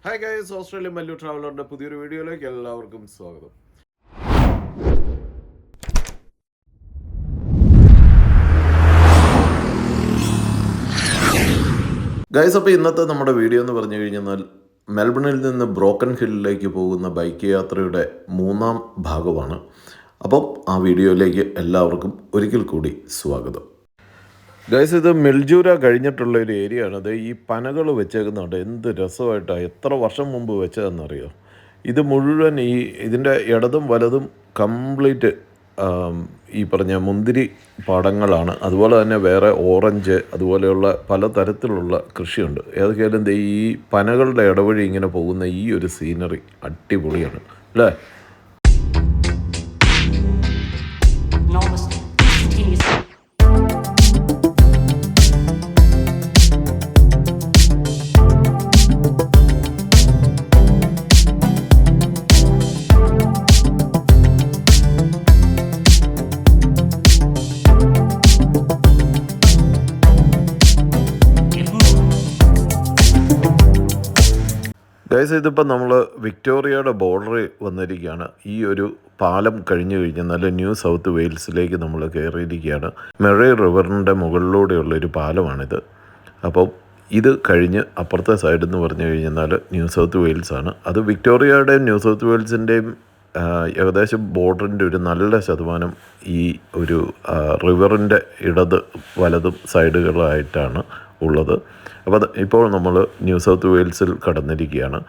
Hi guys, Australian Mallu ട്രാവലറിൻ്റെ പുതിയൊരു വീഡിയോയിലേക്ക് എല്ലാവർക്കും സ്വാഗതം. ഗൈസ്, അപ്പോൾ ഇന്നത്തെ നമ്മുടെ വീഡിയോ എന്ന് പറഞ്ഞു കഴിഞ്ഞാൽ മെൽബണിൽ നിന്ന് ബ്രോക്കൺ ഹില്ലിലേക്ക് പോകുന്ന ബൈക്ക് യാത്രയുടെ 3ാം ഭാഗമാണ്. അപ്പം ആ വീഡിയോയിലേക്ക് എല്ലാവർക്കും ഒരിക്കൽ കൂടി സ്വാഗതം. ഗൈസ്, ഇത് മിൽജൂര കഴിഞ്ഞിട്ടുള്ള ഒരു ഏരിയ ആണ്. അത് ഈ പനകൾ വെച്ചേക്കുന്നുണ്ട്. എന്ത് രസമായിട്ടാണ്, എത്ര വർഷം മുമ്പ് വെച്ചതെന്നറിയോ. ഇത് മുഴുവൻ ഇതിൻ്റെ ഇടതും വലതും കംപ്ലീറ്റ് ഈ പറഞ്ഞ മുന്തിരി പാടങ്ങളാണ്. അതുപോലെ തന്നെ വേറെ ഓറഞ്ച് അതുപോലെയുള്ള പലതരത്തിലുള്ള കൃഷിയുണ്ട്. ഏതൊക്കെയാലും ഈ പനകളുടെ ഇടവഴി ഇങ്ങനെ പോകുന്ന ഈ ഒരു സീനറി അടിപൊളിയാണ് അല്ലേ. ഗൈസ്, ഇതിപ്പോൾ നമ്മൾ വിക്ടോറിയയുടെ ബോർഡറിൽ വന്നിരിക്കുകയാണ്. ഈ ഒരു പാലം കഴിഞ്ഞു കഴിഞ്ഞാൽ ന്യൂ സൗത്ത് വെയിൽസിലേക്ക് നമ്മൾ കയറിയിരിക്കുകയാണ്. മെറി റിവറിൻ്റെ മുകളിലൂടെയുള്ളൊരു പാലമാണിത്. അപ്പോൾ ഇത് കഴിഞ്ഞ് അപ്പുറത്തെ സൈഡ് എന്ന് പറഞ്ഞു കഴിഞ്ഞാൽ ന്യൂ സൗത്ത് വെയിൽസാണ്. അത് വിക്ടോറിയയുടെയും ന്യൂ സൗത്ത് വെയിൽസിൻ്റെയും ഏകദേശം ബോർഡറിൻ്റെ ഒരു നല്ല ശതമാനം ഈ ഒരു റിവറിൻ്റെ ഇടത് വലതും സൈഡുകളായിട്ടാണ് ഉള്ളത്. അപ്പോൾ ഇപ്പോൾ നമ്മൾ ന്യൂ സൗത്ത് വെയിൽസിൽ കടന്നിരിക്കുകയാണ്.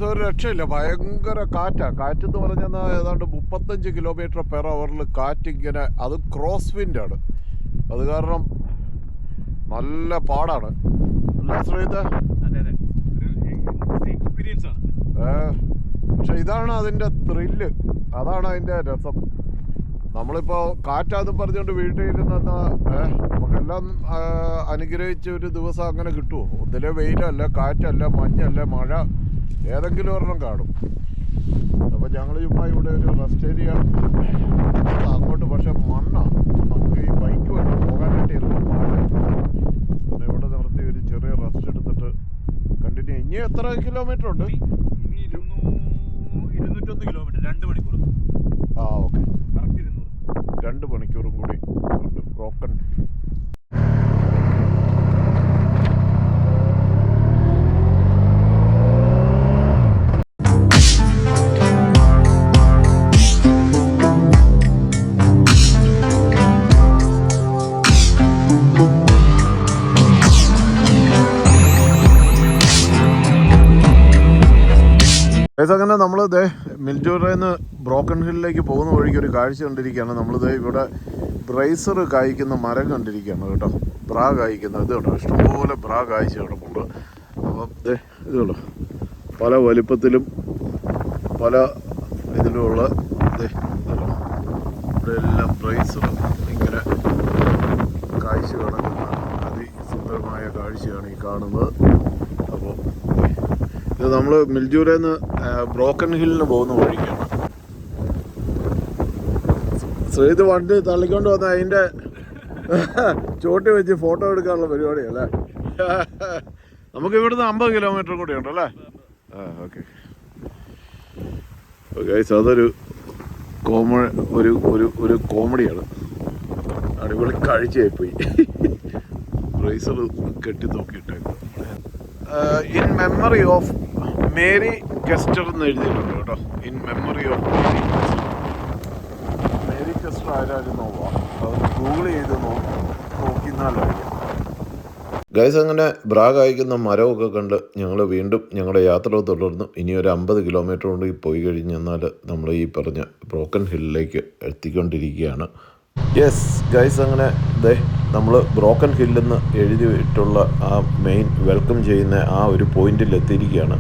ഒരു രക്ഷയില്ല, ഭയങ്കര കാറ്റെന്ന് പറഞ്ഞാൽ ഏതാണ്ട് 35 km/h കാറ്റിങ്ങനെ. അത് ക്രോസ് വിൻഡാണ്. അത് കാരണം നല്ല പാടാണ്. പക്ഷെ ഇതാണ് അതിൻ്റെ ത്രില്ല്, അതാണ് അതിൻ്റെ രസം. നമ്മളിപ്പോൾ കാറ്റാന്ന് പറഞ്ഞുകൊണ്ട് വീട്ടിലിരുന്ന നമുക്കെല്ലാം അനുഗ്രഹിച്ച ഒരു ദിവസം അങ്ങനെ കിട്ടുമോ? ഒന്നിലെ വെയിലല്ല, കാറ്റല്ല, മഞ്ഞല്ല, മഴ ഏതെങ്കിലും ഒരെണ്ണം കാണും. അപ്പോൾ ഞങ്ങൾ ചുമ്മാ ഇവിടെ ഒരു റെസ്റ്റ് ഏരിയ അങ്ങോട്ട്, പക്ഷെ മണ്ണാണ്. നമുക്ക് ഈ ബൈക്ക് വരെ പോകാനായിട്ട് ചിലപ്പോൾ പാടില്ല. ഇവിടെ നിർത്തി ഒരു ചെറിയ റെസ്റ്റ് എടുത്തിട്ട് കണ്ടിന്യൂ. ഇനി എത്ര കിലോമീറ്റർ ഉണ്ട്? 201 കിലോമീറ്റർ, 2 മണിക്കൂർ. ഓക്കെ, 2 മണിക്കൂറും കൂടി ഉണ്ട് ബ്രോക്കൺ. അങ്ങനെ നമ്മൾ മിൽജൂരയിൽ നിന്ന് ബ്രോക്കൺ ഹില്ലിലേക്ക് പോകുന്ന വഴിക്ക് ഒരു കാഴ്ച കണ്ടിരിക്കുകയാണ്. നമ്മളിത് ഇവിടെ ബ്രൈസർ കായ്ക്കുന്ന മരം കണ്ടിരിക്കുകയാണ് കേട്ടോ. ബ്രാ കായ്ക്കുന്ന ഇത് കേട്ടോ, ഇഷ്ടംപോലെ ബ്രാ കായ്ച്ച കിടപ്പുണ്ട്. അപ്പം ഇത് കേട്ടോ, പല വലിപ്പത്തിലും പല ഇതിലുമുള്ള ഇവിടെ എല്ലാം ബ്രൈസർ ഇങ്ങനെ കായ്ച്ച കിടക്കുന്ന അതിസുന്ദരമായ കാഴ്ചയാണ് ഈ കാണുന്നത്. അപ്പോൾ ഇത് നമ്മൾ മിൽജൂരയിൽ നിന്ന് ബ്രോക്കൺ ഹില്ലിന് പോകുന്ന വഴിക്കാണ്. ഇത് വണ്ടി തള്ളിക്കൊണ്ട് വന്ന അതിൻ്റെ ചോട്ടി വെച്ച് ഫോട്ടോ എടുക്കാനുള്ള പരിപാടിയല്ലേ. നമുക്ക് ഇവിടുന്ന് 50 കിലോമീറ്റർ കൂടി ഉണ്ടല്ലേ. ഓക്കെ ഗൈസ്, അതൊരു ഒരു കോമഡിയാണ്. അടിപൊളി കാഴ്ചയായിപ്പോയി. റേസർ കെട്ടി നോക്കിയിട്ടേക്കും. In memory of Mary Kester എന്ന് എഴുതിയിട്ടുണ്ട് കേട്ടോ. In memory of Mary Kester ആരായിരുന്നു നോക്കാം. അത് ഗൂഗിൾ ചെയ്ത് നോക്കിന്നാലറിയാം. ഗൈസ്, അങ്ങനെ ബ്രാഗ് അയക്കുന്ന മരമൊക്കെ കണ്ട് ഞങ്ങൾ വീണ്ടും ഞങ്ങളുടെ യാത്ര തുടർന്നു. ഇനി ഒരു 50 കിലോമീറ്റർ കൊണ്ട് പോയി കഴിഞ്ഞെന്നാൽ നമ്മൾ ഈ പറഞ്ഞ ബ്രോക്കൺ ഹില്ലിലേക്ക് എത്തിക്കൊണ്ടിരിക്കുകയാണ്. യെസ് ഗൈസ്, അങ്ങനെ നമ്മൾ ബ്രോക്കൺ ഹില്ലെന്ന് എഴുതിയിട്ടുള്ള ആ മെയിൻ വെൽക്കം ചെയ്യുന്ന ആ ഒരു പോയിന്റിൽ എത്തിയിരിക്കുകയാണ്.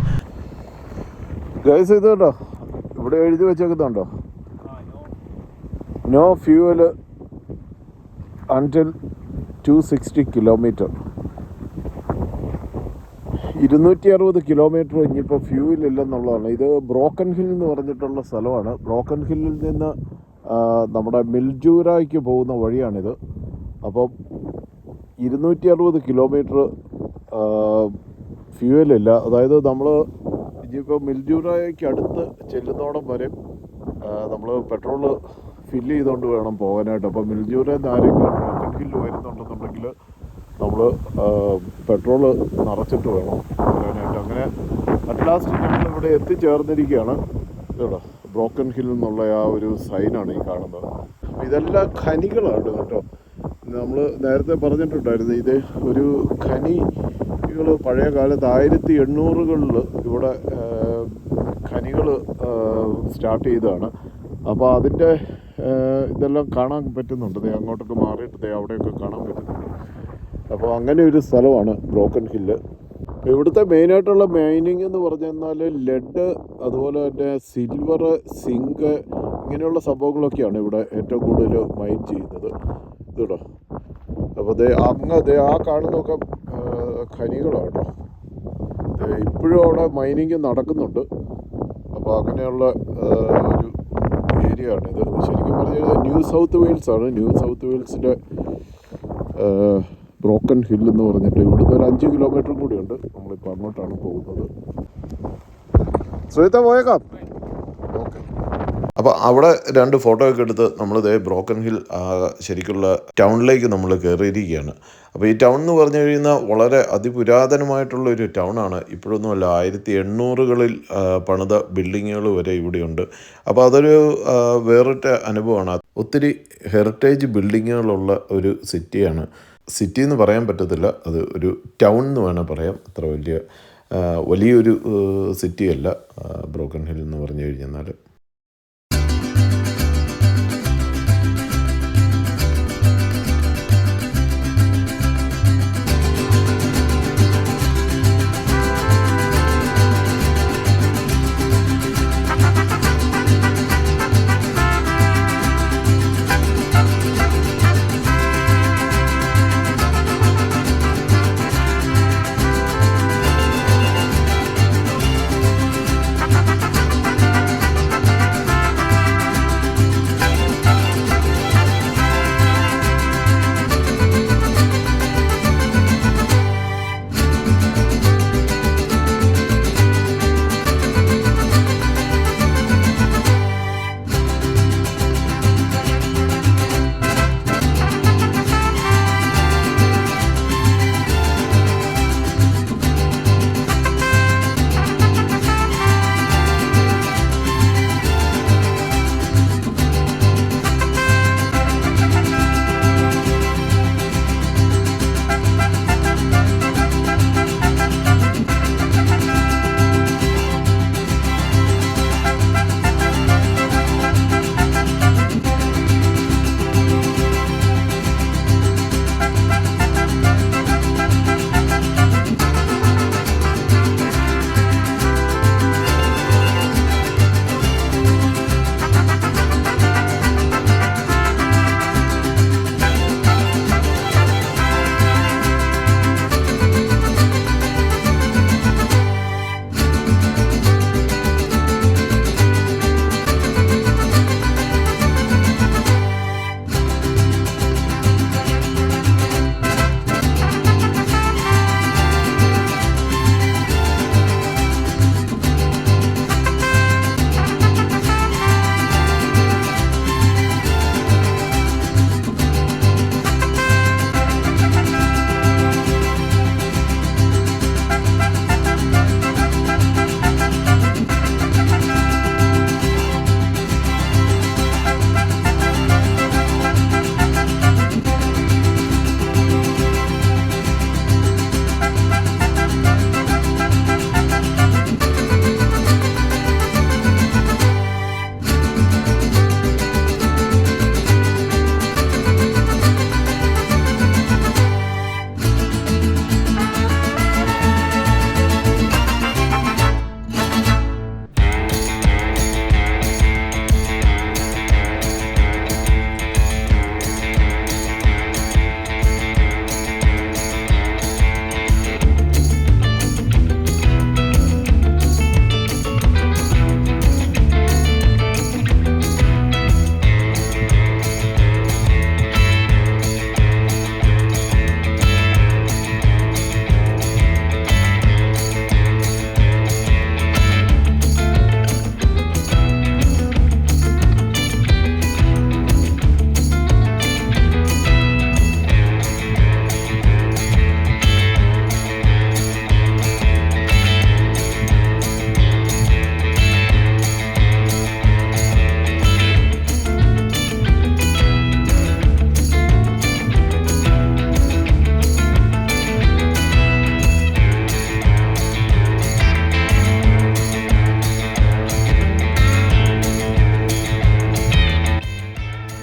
ഗൈസ്, ഇത് കേട്ടോ, ഇവിടെ എഴുതി വെച്ചേക്കുന്നുണ്ടോ, no fuel until 260 kilometre. 260 kilometre ഇനിയിപ്പോൾ ഫ്യൂവൽ ഇല്ലെന്നുള്ളതാണ്. ഇത് ബ്രോക്കൺ ഹിൽ എന്ന് പറഞ്ഞിട്ടുള്ള സ്ഥലമാണ്. ബ്രോക്കൺ ഹില്ലിൽ നിന്ന് നമ്മുടെ മിൽജൂരായ്ക്ക് പോകുന്ന വഴിയാണിത്. അപ്പം 260 കിലോമീറ്റർ ഫ്യൂവലില്ല. അതായത് നമ്മൾ ഇനിയിപ്പോൾ മിൽജൂരായ്ക്ക് അടുത്ത് ചെല്ലുന്നോടം വരെ നമ്മൾ പെട്രോള് ഫില്ല് ചെയ്തുകൊണ്ട് വേണം പോകാനായിട്ട്. അപ്പോൾ മിൽജൂരയിൽ നിന്ന് ആരെങ്കിലും ബ്രോക്കൺ ഹില്ല് വരുന്നുണ്ടെന്നുണ്ടെങ്കിൽ നമ്മൾ പെട്രോള് നിറച്ചിട്ട് വേണം പോകാനായിട്ട്. അങ്ങനെ അറ്റ് ലാസ്റ്റ് നമ്മളിവിടെ എത്തിച്ചേർന്നിരിക്കുകയാണ്. കേട്ടോ, ബ്രോക്കൺ ഹിൽ എന്നുള്ള ആ ഒരു സൈനാണ് ഈ കാണുന്നത്. ഇതെല്ലാം ഖനികളാണ് കേട്ടോ. നമ്മൾ നേരത്തെ പറഞ്ഞിട്ടുണ്ടായിരുന്നു, ഇത് ഒരു ഖനികൾ പഴയ കാലത്ത് 1800-കളിൽ ഇവിടെ ഖനികൾ സ്റ്റാർട്ട് ചെയ്തതാണ്. അപ്പോൾ അതിൻ്റെ ഇതെല്ലാം കാണാൻ പറ്റുന്നുണ്ട്. അങ്ങോട്ടൊക്കെ മാറിയിട്ട് അവിടെയൊക്കെ കാണാൻ പറ്റുന്നുണ്ട്. അപ്പോൾ അങ്ങനെ ഒരു സ്ഥലമാണ് ബ്രോക്കൺ ഹില്ല്. ഇവിടുത്തെ മെയിനായിട്ടുള്ള മൈനിങ് എന്ന് പറഞ്ഞാൽ ലെഡ്, അതുപോലെ തന്നെ സിൽവർ, സിങ്ക്, ഇങ്ങനെയുള്ള സംഭവങ്ങളൊക്കെയാണ് ഇവിടെ ഏറ്റവും കൂടുതൽ മൈൻ ചെയ്യുന്നത്. കേട്ടോ, അപ്പോൾ ആ കാണുന്നതൊക്കെ ഖനികളാണ് കേട്ടോ. ഇപ്പോഴും അവിടെ മൈനിങ് നടക്കുന്നുണ്ട്. അപ്പോൾ അങ്ങനെയുള്ള ഒരു ഏരിയ ആണിത്. ശരിക്കും പറഞ്ഞാൽ ന്യൂ സൗത്ത് വെയിൽസ് ആണ്. ന്യൂ സൗത്ത് വെയിൽസിൻ്റെ ബ്രോക്കൺ ഹിൽ എന്ന് പറഞ്ഞിട്ട് ഇവിടുന്ന് ഒരു 5 കിലോമീറ്റർ കൂടിയുണ്ട്. നമ്മളിപ്പോൾ അങ്ങോട്ടാണ് പോകുന്നത്. ശ്രീത്ത പോയേക്കാം. ഓക്കെ. അപ്പോൾ അവിടെ 2 ഫോട്ടോ ഒക്കെ എടുത്ത് നമ്മളിതേ ബ്രോക്കൺ ഹിൽ ശരിക്കുള്ള ടൗണിലേക്ക് നമ്മൾ കയറിയിരിക്കുകയാണ്. അപ്പോൾ ഈ ടൗൺ എന്ന് പറഞ്ഞു കഴിയുന്നത് വളരെ അതിപുരാതനമായിട്ടുള്ള ഒരു ടൗണാണ്. ഇപ്പോഴൊന്നുമല്ല, 1800-കളിൽ പണിത ബിൽഡിങ്ങുകൾ വരെ ഇവിടെയുണ്ട്. അപ്പോൾ അതൊരു വേറിട്ട അനുഭവമാണ്. ഒത്തിരി ഹെറിറ്റേജ് ബിൽഡിങ്ങുകളുള്ള ഒരു സിറ്റിയാണ്. സിറ്റി എന്ന് പറയാൻ പറ്റത്തില്ല, അത് ഒരു ടൗൺ എന്ന് വേണം പറയാം. അത്ര വലിയൊരു സിറ്റിയല്ല ബ്രോക്കൺ ഹിൽ എന്ന് പറഞ്ഞു കഴിഞ്ഞാൽ.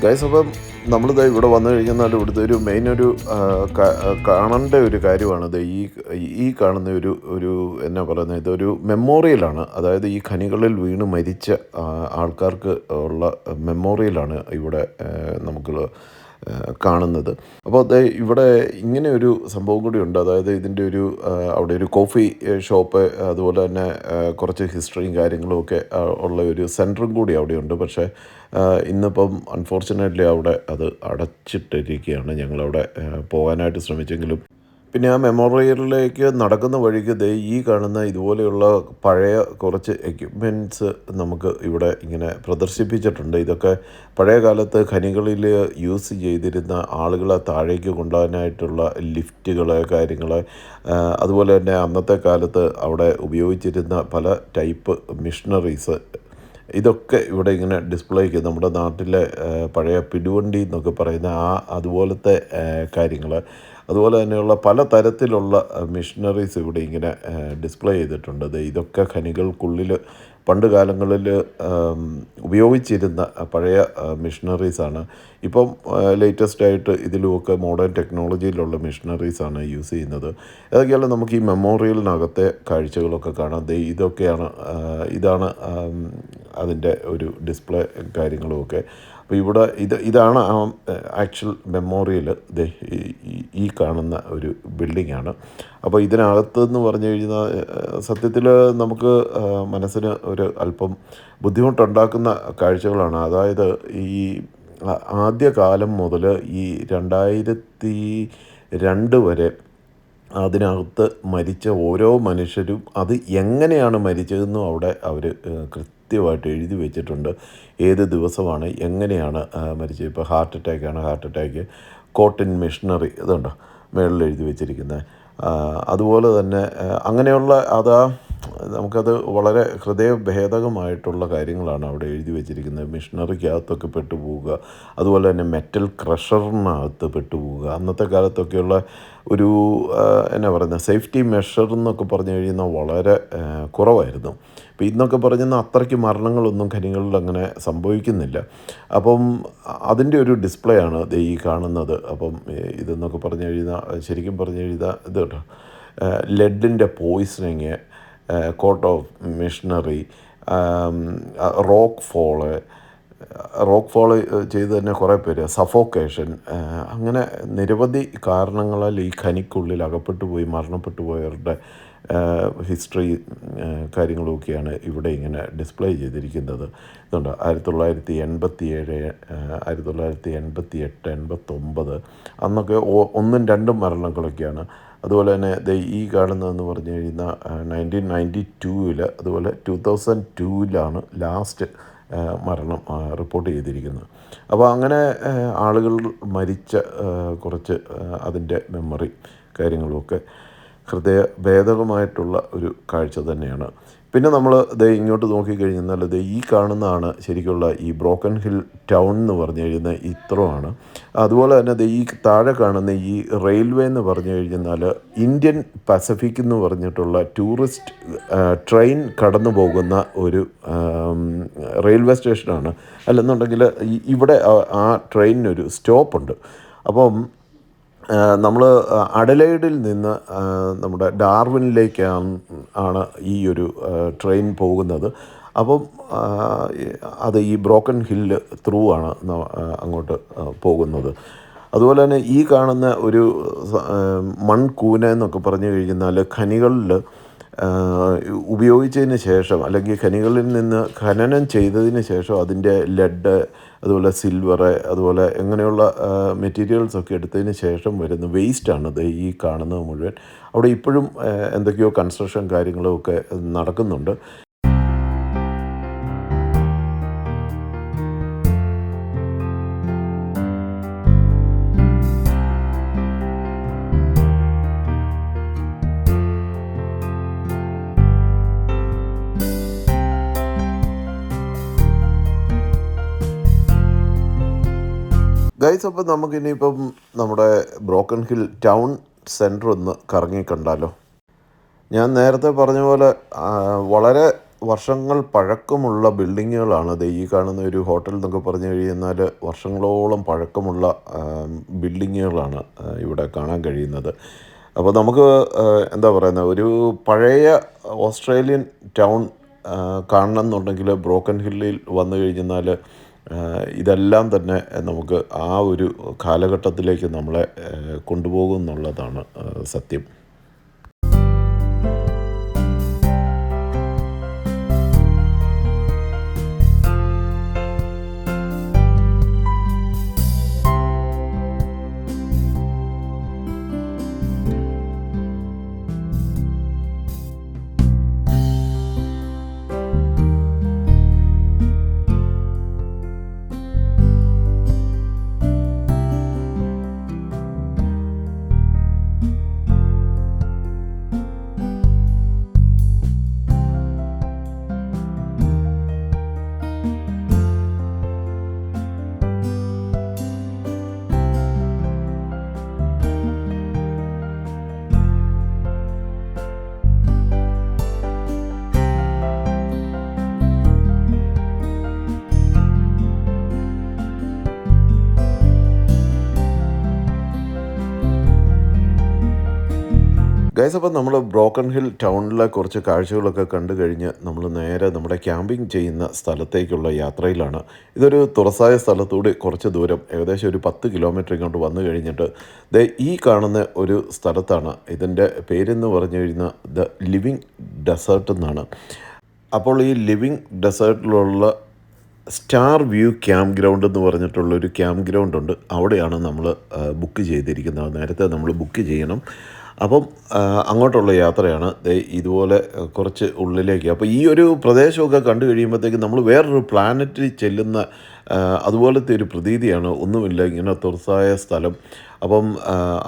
ഗൈസ്, അപ്പം നമ്മളിത് ഇവിടെ വന്നു കഴിഞ്ഞാൽ ഇവിടുത്തെ ഒരു മെയിൻ ഒരു കാണേണ്ട ഒരു കാര്യമാണ് ഈ കാണുന്ന ഒരു എന്നാ പറയുന്നത്, ഇതൊരു മെമ്മോറിയലാണ്. അതായത് ഈ ഖനികളിൽ വീണ് മരിച്ച ആൾക്കാർക്ക് ഉള്ള മെമ്മോറിയലാണ് ഇവിടെ നമുക്ക് കാണുന്നത്. അപ്പോൾ ഇവിടെ ഇങ്ങനെ ഒരു സംഭവം കൂടി ഉണ്ട്. അതായത് ഇതിൻ്റെ അവിടെ ഒരു കോഫി ഷോപ്പ്, അതുപോലെ തന്നെ കുറച്ച് ഹിസ്റ്ററിയും കാര്യങ്ങളും ഒക്കെ ഉള്ള ഒരു സെൻറ്ററും കൂടി അവിടെയുണ്ട്. പക്ഷേ ഇന്നിപ്പം അൺഫോർച്ചുനേറ്റ്ലി അവിടെ അത് അടച്ചിട്ടിരിക്കുകയാണ്. ഞങ്ങളവിടെ പോകാനായിട്ട് ശ്രമിച്ചെങ്കിലും. പിന്നെ ആ മെമ്മോറിയലിലേക്ക് നടക്കുന്ന വഴിക്ക് ഈ കാണുന്ന ഇതുപോലെയുള്ള പഴയ കുറച്ച് എക്യുപ്മെൻറ്റ്സ് നമുക്ക് ഇവിടെ ഇങ്ങനെ പ്രദർശിപ്പിച്ചിട്ടുണ്ട്. ഇതൊക്കെ പഴയ കാലത്ത് ഖനികളിൽ യൂസ് ചെയ്തിരുന്ന ആളുകളെ താഴേക്ക് കൊണ്ടുപോകാനായിട്ടുള്ള ലിഫ്റ്റുകൾ, കാര്യങ്ങൾ, അതുപോലെ തന്നെ അന്നത്തെ കാലത്ത് അവിടെ ഉപയോഗിച്ചിരുന്ന പല ടൈപ്പ് മിഷനറീസ്, ഇതൊക്കെ ഇവിടെ ഇങ്ങനെ ഡിസ്പ്ലേക്ക്, നമ്മുടെ നാട്ടിലെ പഴയ പിടിവണ്ടി എന്നൊക്കെ പറയുന്ന അതുപോലത്തെ കാര്യങ്ങൾ, അതുപോലെ തന്നെയുള്ള പല തരത്തിലുള്ള മിഷനറീസ് ഇവിടെ ഇങ്ങനെ ഡിസ്പ്ലേ ചെയ്തിട്ടുണ്ട്. ഇതൊക്കെ ഖനികൾക്കുള്ളിൽ പണ്ട് കാലങ്ങളിൽ ഉപയോഗിച്ചിരുന്ന പഴയ മിഷനറീസാണ്. ഇപ്പം ലേറ്റസ്റ്റായിട്ട് ഇതിലുമൊക്കെ മോഡേൺ ടെക്നോളജിയിലുള്ള മിഷനറീസാണ് യൂസ് ചെയ്യുന്നത്. ഏതൊക്കെയാലും നമുക്ക് ഈ മെമ്മോറിയലിനകത്തെ കാഴ്ചകളൊക്കെ കാണാം. ഇതാണ് അതിൻ്റെ ഒരു ഡിസ്പ്ലേ കാര്യങ്ങളുമൊക്കെ. അപ്പോൾ ഇവിടെ ഇതാണ് ആക്ച്വൽ മെമ്മോറിയൽ. ഈ കാണുന്ന ഒരു ബിൽഡിങ്ങാണ്. അപ്പോൾ ഇതിനകത്തെന്ന് പറഞ്ഞു കഴിഞ്ഞാൽ സത്യത്തിൽ നമുക്ക് മനസ്സിന് ഒരു അല്പം ബുദ്ധിമുട്ടുണ്ടാക്കുന്ന കാഴ്ചകളാണ്. അതായത് ഈ ആദ്യകാലം മുതൽ ഈ 2002 വരെ അതിനകത്ത് മരിച്ച ഓരോ മനുഷ്യരും അത് എങ്ങനെയാണ് മരിച്ചതെന്നും അവിടെ അവർ കൃത്യമായിട്ട് എഴുതി വെച്ചിട്ടുണ്ട്. ഏത് ദിവസമാണ്, എങ്ങനെയാണ് മരിച്ചത്. ഇപ്പോൾ ഹാർട്ട് അറ്റാക്ക് കോട്ടിൻ മിഷനറി ഇതുണ്ടോ മേളിൽ എഴുതി വെച്ചിരിക്കുന്നത്. അതുപോലെ തന്നെ അങ്ങനെയുള്ള നമുക്കത് വളരെ ഹൃദയഭേദകമായിട്ടുള്ള കാര്യങ്ങളാണ് അവിടെ എഴുതി വെച്ചിരിക്കുന്നത്. മിഷനറിക്കകത്തൊക്കെ പെട്ടുപോവുക, അതുപോലെ തന്നെ മെറ്റൽ ക്രഷറിനകത്ത് പെട്ടുപോവുക. അന്നത്തെ കാലത്തൊക്കെയുള്ള ഒരു എന്നാ പറയുന്നത്, സേഫ്റ്റി മെഷർ എന്നൊക്കെ പറഞ്ഞു കഴിഞ്ഞാൽ വളരെ കുറവായിരുന്നു. അപ്പോൾ ഇന്നൊക്കെ പറഞ്ഞാൽ അത്രയ്ക്ക് മരണങ്ങളൊന്നും ഖനികളിൽ അങ്ങനെ സംഭവിക്കുന്നില്ല. അപ്പം അതിൻ്റെ ഒരു ഡിസ്പ്ലേ ആണ് ഈ കാണുന്നത്. അപ്പം ഇതെന്നൊക്കെ പറഞ്ഞു കഴിഞ്ഞാൽ ശരിക്കും പറഞ്ഞു കഴിഞ്ഞാൽ ഇത് കേട്ടോ, ലെഡിൻ്റെ poisoning, coat of missionary, rock fall ചെയ്ത് തന്നെ കുറേ പേര്, സഫോക്കേഷൻ, അങ്ങനെ നിരവധി കാരണങ്ങളാൽ ഈ ഖനിക്കുള്ളിൽ അകപ്പെട്ടു പോയി മരണപ്പെട്ടു പോയവരുടെ ഹിസ്റ്ററി കാര്യങ്ങളുമൊക്കെയാണ് ഇവിടെ ഇങ്ങനെ ഡിസ്പ്ലേ ചെയ്തിരിക്കുന്നത്. ഇതുണ്ട് 1987, 1988, 89 അന്നൊക്കെ 1ഉം 2ഉം മരണങ്ങളൊക്കെയാണ്. അതുപോലെ തന്നെ ഈ കാണുന്നതെന്ന് പറഞ്ഞു കഴിഞ്ഞാൽ 1992, അതുപോലെ 2002 ലാസ്റ്റ് മരണം റിപ്പോർട്ട് ചെയ്തിരിക്കുന്നത്. അപ്പോൾ അങ്ങനെ ആളുകൾ മരിച്ച കുറച്ച് അതിൻ്റെ മെമ്മറി കാര്യങ്ങളുമൊക്കെ ഹൃദയഭേദകമായിട്ടുള്ള ഒരു കാഴ്ച തന്നെയാണ്. പിന്നെ നമ്മൾ ഇങ്ങോട്ട് നോക്കിക്കഴിഞ്ഞാൽ ഈ കാണുന്നതാണ് ശരിക്കുള്ള ഈ ബ്രോക്കൺ ഹിൽ ടൗൺ എന്ന് പറഞ്ഞു കഴിഞ്ഞാൽ ഇത്രയാണ്. അതുപോലെ തന്നെ ഈ താഴെ കാണുന്ന ഈ റെയിൽവേ എന്ന് പറഞ്ഞു കഴിഞ്ഞാൽ ഇന്ത്യൻ പസഫിക് എന്ന് പറഞ്ഞിട്ടുള്ള ടൂറിസ്റ്റ് ട്രെയിൻ കടന്നു പോകുന്ന ഒരു റെയിൽവേ സ്റ്റേഷനാണ്. അല്ലെന്നുണ്ടെങ്കിൽ ഇവിടെ ആ ട്രെയിനിനൊരു സ്റ്റോപ്പുണ്ട്. അപ്പം നമ്മൾ അഡലൈഡിൽ നിന്ന് നമ്മുടെ ഡാർവിനിലേക്കാണ് ഈ ഒരു ട്രെയിൻ പോകുന്നത്. അപ്പം അത് ഈ ബ്രോക്കൺ ഹില്ല് ത്രൂ ആണ് അങ്ങോട്ട് പോകുന്നത്. അതുപോലെ തന്നെ ഈ കാണുന്ന ഒരു മൺകൂന എന്നൊക്കെ പറഞ്ഞു കഴിഞ്ഞാൽ ഖനികളിൽ ഉപയോഗിച്ചതിന് ശേഷം, അല്ലെങ്കിൽ ഖനികളിൽ നിന്ന് ഖനനം ചെയ്തതിന് ശേഷം അതിൻ്റെ ലെഡ്, അതുപോലെ സിൽവർ, അതുപോലെ ഇങ്ങനെയുള്ള മെറ്റീരിയൽസൊക്കെ എടുത്തതിന് ശേഷം വരുന്ന വേസ്റ്റാണ് ഈ കാണുന്നത് മുഴുവൻ. അവിടെ ഇപ്പോഴും എന്തൊക്കെയോ കൺസ്ട്രക്ഷൻ കാര്യങ്ങളൊക്കെ നടക്കുന്നുണ്ട്. ഗൈസ്, അപ്പോൾ നമുക്കിനിയിപ്പം നമ്മുടെ ബ്രോക്കൺ ഹിൽ ടൗൺ സെൻറ്റർ ഒന്ന് കറങ്ങി കണ്ടാലോ. ഞാൻ നേരത്തെ പറഞ്ഞ പോലെ വളരെ വർഷങ്ങൾ പഴക്കമുള്ള ബിൽഡിങ്ങുകളാണ്. ദേ ഈ കാണുന്ന ഒരു ഹോട്ടൽ എന്നൊക്കെ പറഞ്ഞു കഴിഞ്ഞാൽ വർഷങ്ങളോളം പഴക്കമുള്ള ബിൽഡിങ്ങുകളാണ് ഇവിടെ കാണാൻ കഴിയുന്നത്. അപ്പോൾ നമുക്ക് എന്താ പറയുന്നത്, ഒരു പഴയ ഓസ്ട്രേലിയൻ ടൗൺ കാണണം എന്നുണ്ടെങ്കിൽ ബ്രോക്കൺ ഹില്ലിൽ വന്നു കഴിഞ്ഞാൽ ഇതെല്ലാം തന്നെ നമുക്ക് ആ ഒരു കാലഘട്ടത്തിലേക്ക് നമ്മളെ കൊണ്ടുപോകും എന്നുള്ളതാണ് സത്യം. ഗൈസ്, അപ്പോൾ നമ്മൾ ബ്രോക്കൺ ഹിൽ ടൗണിലെ കുറച്ച് കാഴ്ചകളൊക്കെ കണ്ടു കഴിഞ്ഞ് നമ്മൾ നേരെ നമ്മുടെ ക്യാമ്പിംഗ് ചെയ്യുന്ന സ്ഥലത്തേക്കുള്ള യാത്രയിലാണ്. ഇതൊരു തുറസായ സ്ഥലത്തൂടെ കുറച്ച് ദൂരം, ഏകദേശം ഒരു 10 കിലോമീറ്റർ ഇങ്ങോട്ട് വന്നു കഴിഞ്ഞിട്ട് ഈ കാണുന്ന ഒരു സ്ഥലത്താണ്. ഇതിൻ്റെ പേരെന്ന് പറഞ്ഞു കഴിഞ്ഞാൽ ദ ലിവിങ് ഡെസേർട്ട് എന്നാണ്. അപ്പോൾ ഈ ലിവിങ് ഡെസേർട്ടിലുള്ള സ്റ്റാർ വ്യൂ ക്യാമ്പ് ഗ്രൗണ്ട് എന്ന് പറഞ്ഞിട്ടുള്ളൊരു ക്യാമ്പ് ഗ്രൗണ്ട് ഉണ്ട്. അവിടെയാണ് നമ്മൾ ബുക്ക് ചെയ്തിരിക്കുന്നത്. നേരത്തെ നമ്മൾ ബുക്ക് ചെയ്യണം. അപ്പം അങ്ങോട്ടുള്ള യാത്രയാണ്. ഇതുപോലെ കുറച്ച് ഉള്ളിലേക്ക്. അപ്പോൾ ഈ ഒരു പ്രദേശമൊക്കെ കണ്ടു കഴിയുമ്പോഴത്തേക്കും നമ്മൾ വേറൊരു പ്ലാനറ്റിൽ ചെല്ലുന്ന അതുപോലത്തെ ഒരു പ്രതീതിയാണ്. ഒന്നുമില്ല, ഇങ്ങനെ തുറസായ സ്ഥലം. അപ്പം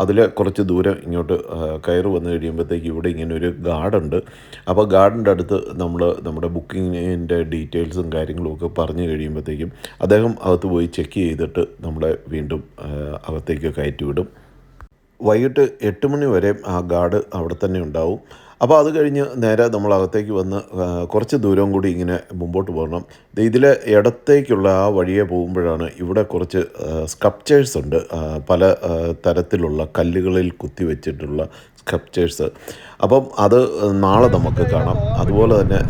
അതിൽ കുറച്ച് ദൂരം ഇങ്ങോട്ട് കയറി വന്നു കഴിയുമ്പോഴത്തേക്ക് ഇവിടെ ഇങ്ങനെ ഒരു ഗാർഡുണ്ട്. അപ്പോൾ ഗാർഡൻ്റെ അടുത്ത് നമ്മൾ നമ്മുടെ ബുക്കിങ്ങിൻ്റെ ഡീറ്റെയിൽസും കാര്യങ്ങളും ഒക്കെ പറഞ്ഞു കഴിയുമ്പോഴത്തേക്കും അദ്ദേഹം അകത്ത് പോയി ചെക്ക് ചെയ്തിട്ട് നമ്മളെ വീണ്ടും അകത്തേക്ക് കയറ്റി വിടും. വൈകിട്ട് 8 മണി വരെ ആ ഗാർഡ് അവിടെ തന്നെ ഉണ്ടാവും. അപ്പോൾ അത് കഴിഞ്ഞ് നേരെ നമ്മൾ അകത്തേക്ക് വന്ന് കുറച്ച് ദൂരം കൂടി ഇങ്ങനെ മുമ്പോട്ട് പോകണം. ഇതിലെ ഇടത്തേക്കുള്ള ആ വഴിയെ പോകുമ്പോഴാണ് ഇവിടെ കുറച്ച് സ്കൾപ്ചേഴ്സ് ഉണ്ട്. പല തരത്തിലുള്ള കല്ലുകളിൽ കുത്തിവെച്ചിട്ടുള്ള സ്കൾപ്ചേഴ്സ്. അപ്പം അത് നാളെ നമുക്ക് കാണാം. അതുപോലെ തന്നെ